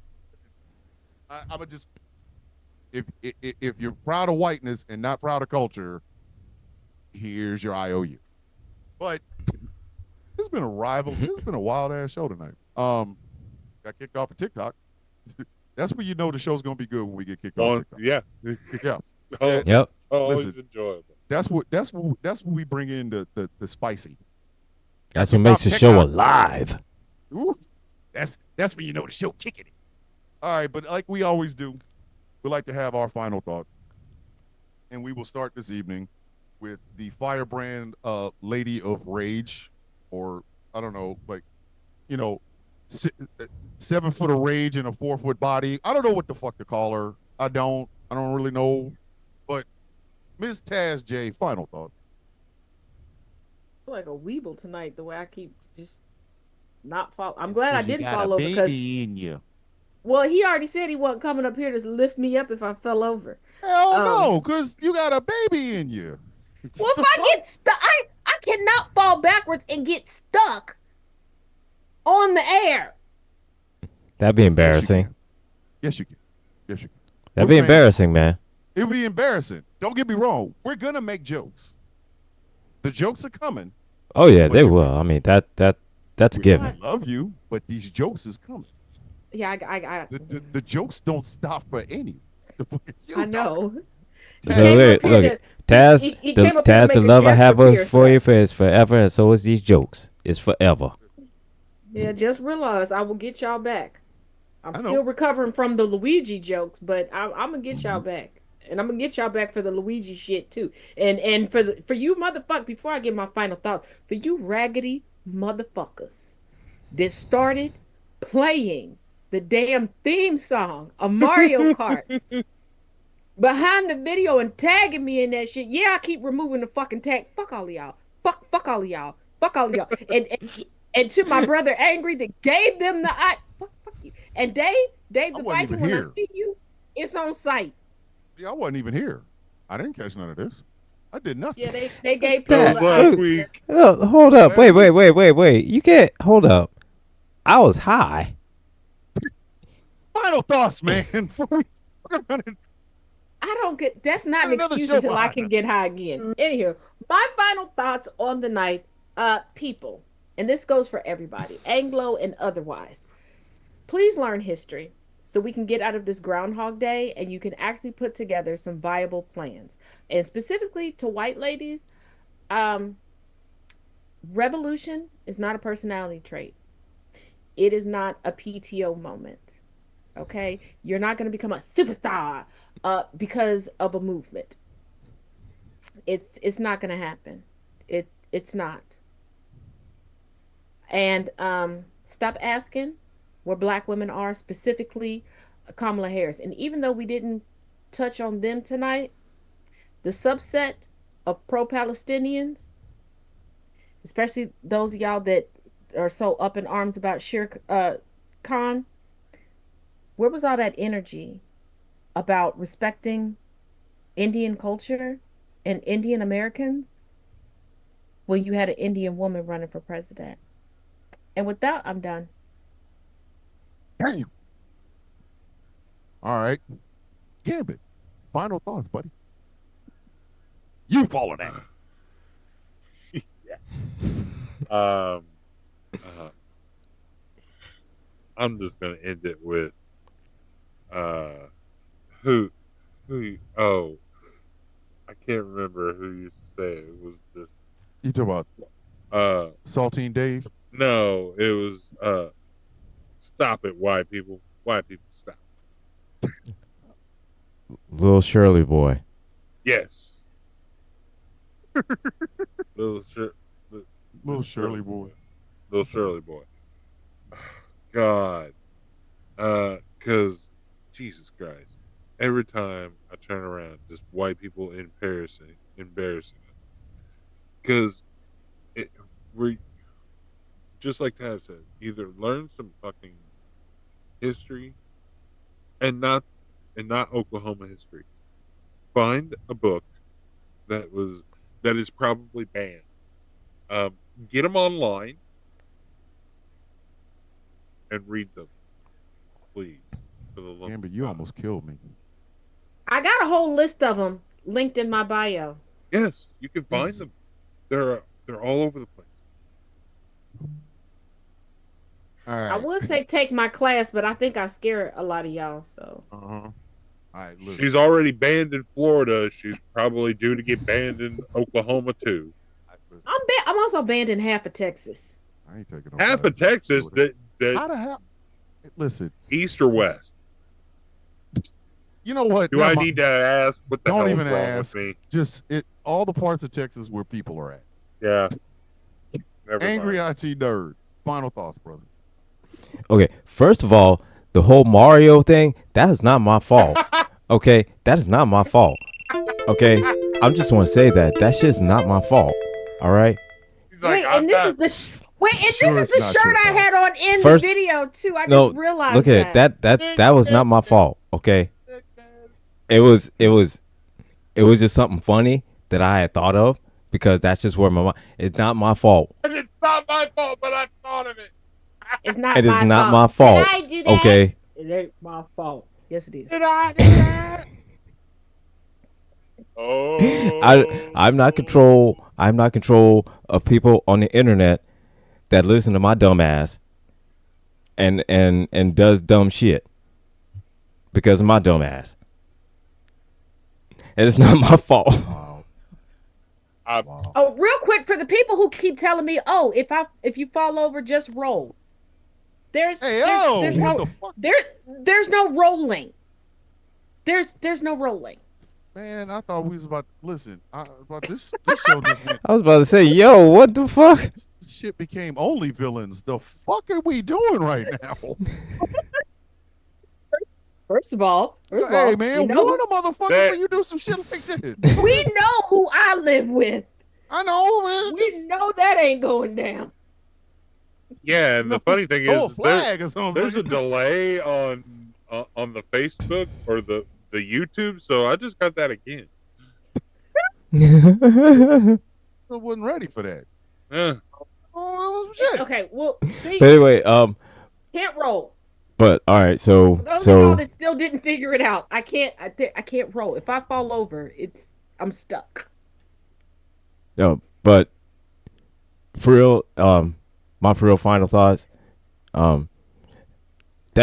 I'm just, if you're proud of whiteness and not proud of culture, here's your IOU. But it's been a rival. It's been a wild ass show tonight. Got kicked off of TikTok. That's when you know the show's gonna be good when we get kicked off TikTok. Yeah. Yep. Always Listen, enjoyable. That's what we bring in the spicy. That's what makes the show alive. Oof. That's when you know the show kicking it. All right, but like we always do, we like to have our final thoughts, and we will start this evening with the firebrand Lady of Rage, or I don't know, 7 foot of rage in a 4 foot body. I don't know what the fuck to call her. I don't really know, but Ms. Taz J, final thoughts. I feel like a weeble tonight, the way I keep just not follow. I'm glad I didn't follow because in you. Well, he already said he wasn't coming up here to lift me up if I fell over. Hell no, because you got a baby in you. Well, if I get stuck, I cannot fall backwards and get stuck on the air. That'd be embarrassing. Yes, you can. That'd be embarrassing, man. It'd be embarrassing. Don't get me wrong. We're gonna make jokes. The jokes are coming. Oh yeah, they will. I mean that's a given. I love you, but these jokes is coming. Yeah, I the jokes don't stop for any. I know. He came look, up here look, to- Taz, he the came up here to Taz, the make a love I gesture have for yourself. for you is forever, and so is these jokes. It's forever. Yeah, just realize I will get y'all back. I'm I know. still recovering from the Luigi jokes, but I'm gonna get y'all back, and I'm gonna get y'all back for the Luigi shit too. And for you motherfuckers, before I get my final thoughts, for you raggedy motherfuckers that started playing the damn theme song of Mario Kart behind the video and tagging me in that shit. Yeah, I keep removing the fucking tag. Fuck all of y'all. Fuck all of y'all. Fuck all of y'all. And to my brother Angry that gave them the fuck you. And Dave I the wasn't Viking, even when I here. see you, it's on site. Yeah, I wasn't even here. I didn't catch none of this. I did nothing. Yeah, they gave That people was the last eye. week. Hold up. Wait. You can't. Hold up. I was high. Final thoughts, man. Before we I don't get that's not an Another excuse show until I behind can us. get high again. Anywho, my final thoughts on the night, people, and this goes for everybody, Anglo and otherwise. Please learn history so we can get out of this Groundhog Day and you can actually put together some viable plans. And specifically to white ladies, um, revolution is not a personality trait. It is not a PTO moment. Okay, you're not going to become a superstar because of a movement. It's not going to happen. It's not. And stop asking where black women are, specifically Kamala Harris. And even though we didn't touch on them tonight, the subset of pro-Palestinians, especially those of y'all that are so up in arms about Shere Khan, where was all that energy about respecting Indian culture and Indian Americans when you had an Indian woman running for president? And with that, I'm done. Damn. All right. Gambit. Final thoughts, buddy. You follow that. Um, I'm just gonna end it with who oh, I can't remember who used to say it. It was just You talk about Saltine Dave? no, it was stop it, white people stop. Little Shirley boy. Yes. Little Little Shirley boy. Little Shirley boy. God. Cause Jesus Christ. Every time I turn around, just white people embarrassing us. Cause we're just like Taz said, either learn some fucking history and not Oklahoma history. Find a book that is probably banned. Get them online and read them, please. For the love Gambit, of you God. almost killed me. I got a whole list of them linked in my bio. Yes, you can find Yes. them. They're all over the place. All right. I would say take my class, but I think I scare a lot of y'all. So Uh-huh. All right, listen. She's already banned in Florida. She's probably due to get banned in Oklahoma too. Listen, I'm also banned in half of Texas. I ain't taking no Half of classes. Texas, that How the hell? Listen, east or west. you know what? Do Never I mind. need to ask what the Don't hell's even wrong ask. with me? Just all the parts of Texas where people are at. Yeah. Never Angry mind. IT nerd. Final thoughts, brother. Okay, first of all, the whole Mario thing, that is not my fault. Okay, that is not my fault. Okay, I'm just want to say that shit's not my fault. All right. He's like, Wait, I'm and this not- is the wait, and Sure this it's is the not shirt your I fault. had on in First- the video too. I No, just realized look at it. That was not my fault. Okay, it was just something funny that I had thought of because that's just where my mind. It's not my fault. It's not my fault, but I thought of it. It's not It is my not fault. my fault. Did I do that? Okay. It ain't my fault. Yes, it is. Did I do that? Oh. I'm not control of people on the internet that listen to my dumb ass and does dumb shit because of my dumb ass. and it's not my fault. Wow. I- Wow. Oh, real quick for the people who keep telling me, "Oh, if you fall over, just roll." There's Hey, there's, yo, there's what no the fuck? there's no rolling. There's no rolling. Man, I thought we was about listen. About this show just went. I was about to say, yo, what the fuck? Shit became only villains. The fuck are we doing right now? First of all, Hey man, we know, warn a motherfucker That- when you do some shit like that. we know who I live with. I know, man. We Just know that ain't going down. yeah, and the funny thing throw a is, flag or something. there's a delay on the Facebook or the YouTube, so I just got that again. I wasn't ready for that. Yeah. Oh, that was shit. Okay, well, see, But anyway, can't roll. but all right, For those of so y'all that still didn't figure it out, I can't roll. If I fall over, I'm stuck. no, but for real, my for real final thoughts, that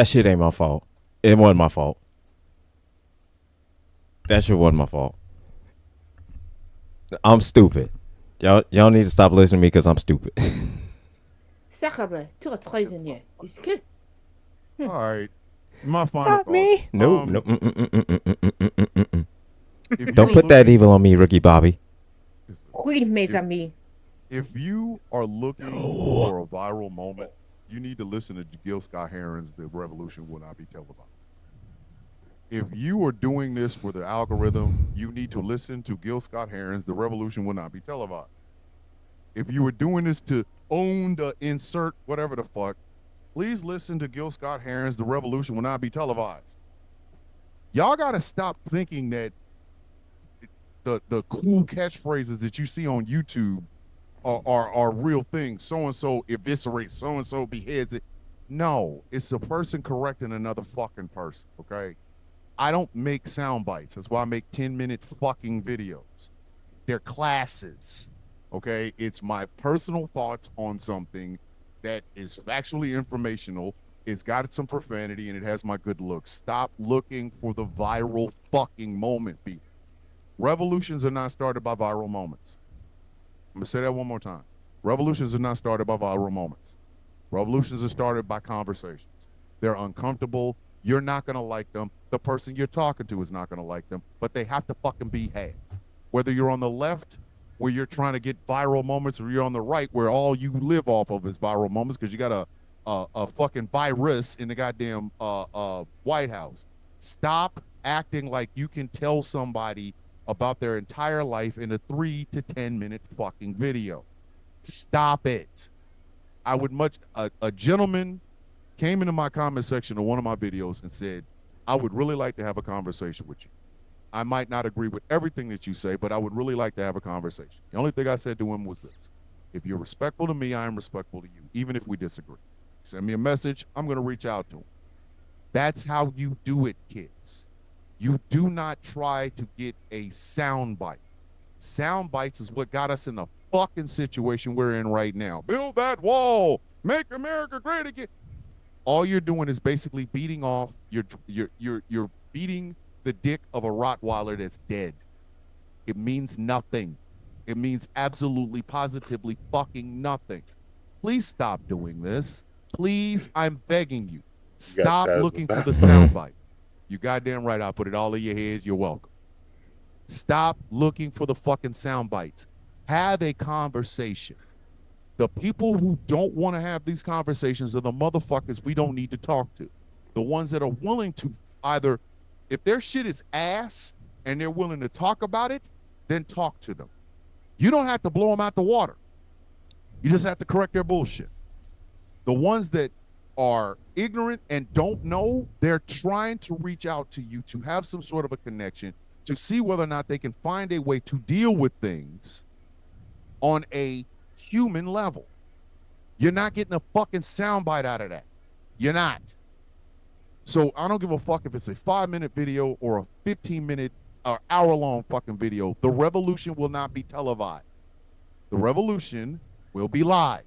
shit ain't my fault. It wasn't my fault. That shit wasn't my fault. I'm stupid. Y'all need to stop listening to me because I'm stupid. Sacre, tu as très igné. Est-ce que All right. My final thoughts. No, Um, no. if Don't you're put that looking- evil on me, Ricky Bobby. oui, mes amis. If you are looking for a viral moment, you need to listen to Gil Scott Heron's "The Revolution Will Not Be Televised." If you are doing this for the algorithm, you need to listen to Gil Scott Heron's "The Revolution Will Not Be Televised." If you are doing this to own the insert whatever the fuck, please listen to Gil Scott Heron's "The Revolution Will Not Be Televised." Y'all gotta stop thinking that the cool catchphrases that you see on YouTube are real things. So and so eviscerates, so and so beheads it. No, it's a person correcting another fucking person. Okay, I don't make sound bites. That's why I make 10-minute fucking videos. They're classes. Okay, it's my personal thoughts on something that is factually informational. It's got some profanity and it has my good looks. Stop looking for the viral fucking moment, people. Revolutions are not started by viral moments. I'm gonna say that one more time. Revolutions are not started by viral moments. Revolutions are started by conversations. They're uncomfortable. You're not gonna like them. The person you're talking to is not gonna like them, but they have to fucking be had. Whether you're on the left, where you're trying to get viral moments, or you're on the right, where all you live off of is viral moments because you got a fucking virus in the goddamn White House. Stop acting like you can tell somebody about their entire life in a 3 to 10 minute fucking video. Stop it. I would a gentleman came into my comment section of one of my videos and said, I would really like to have a conversation with you. I might not agree with everything that you say, but I would really like to have a conversation. The only thing I said to him was this: if you're respectful to me, I am respectful to you, even if we disagree. Send me a message, I'm going to reach out to him. That's how you do it, kids. You do not try to get a sound bite. Sound bites is what got us in the fucking situation we're in right now. Build that wall, make America great again. All you're doing is basically beating off. You're beating the dick of a Rottweiler that's dead. It means nothing. It means absolutely, positively fucking nothing. Please stop doing this. Please, I'm begging you. Stop Chaz looking with for that. the soundbite. You goddamn right. I'll put it all in your head. You're welcome. Stop looking for the fucking sound bites. Have a conversation. The people who don't want to have these conversations are the motherfuckers we don't need to talk to. The ones that are willing to either, if their shit is ass and they're willing to talk about it, then talk to them. You don't have to blow them out the water. You just have to correct their bullshit. The ones that are ignorant and don't know, they're trying to reach out to you to have some sort of a connection, to see whether or not they can find a way to deal with things on a human level. You're not getting a fucking soundbite out of that. You're not. So I don't give a fuck if it's a 5-minute video or a 15-minute or hour-long fucking video. The revolution will not be televised. The revolution will be live.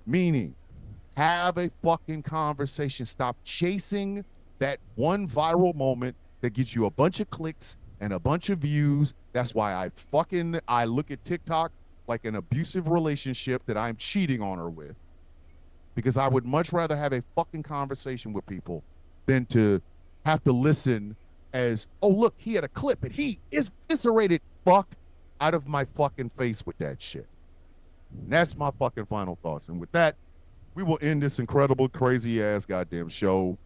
Meaning, have a fucking conversation. Stop chasing that one viral moment that gets you a bunch of clicks and a bunch of views. That's why I look at TikTok like an abusive relationship that I'm cheating on her with. Because I would much rather have a fucking conversation with people than to have to listen as, oh, look, he had a clip and he is eviscerated. Fuck out of my fucking face with that shit. And that's my fucking final thoughts. And with that, we will end this incredible, crazy ass goddamn show.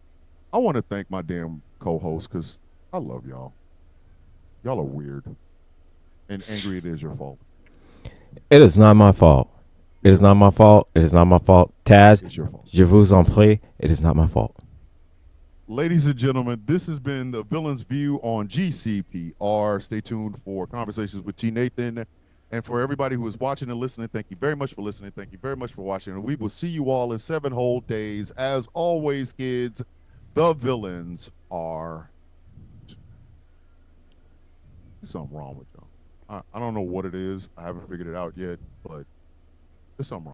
I want to thank my damn co-host because I love y'all. Y'all are weird. And Angry, it is your fault. It is not my fault. It is not my fault. It is not my fault. Taz, It's your fault. je vous en prie. It is not my fault. Ladies and gentlemen, this has been the Villain's View on GCPR. Stay tuned for Conversations with T. Nathan. And for everybody who is watching and listening, thank you very much for listening. Thank you very much for watching. And we will see you all in 7 whole days. As always, kids, the villains are... There's something wrong with y'all. I don't know what it is. I haven't figured it out yet, but there's something wrong.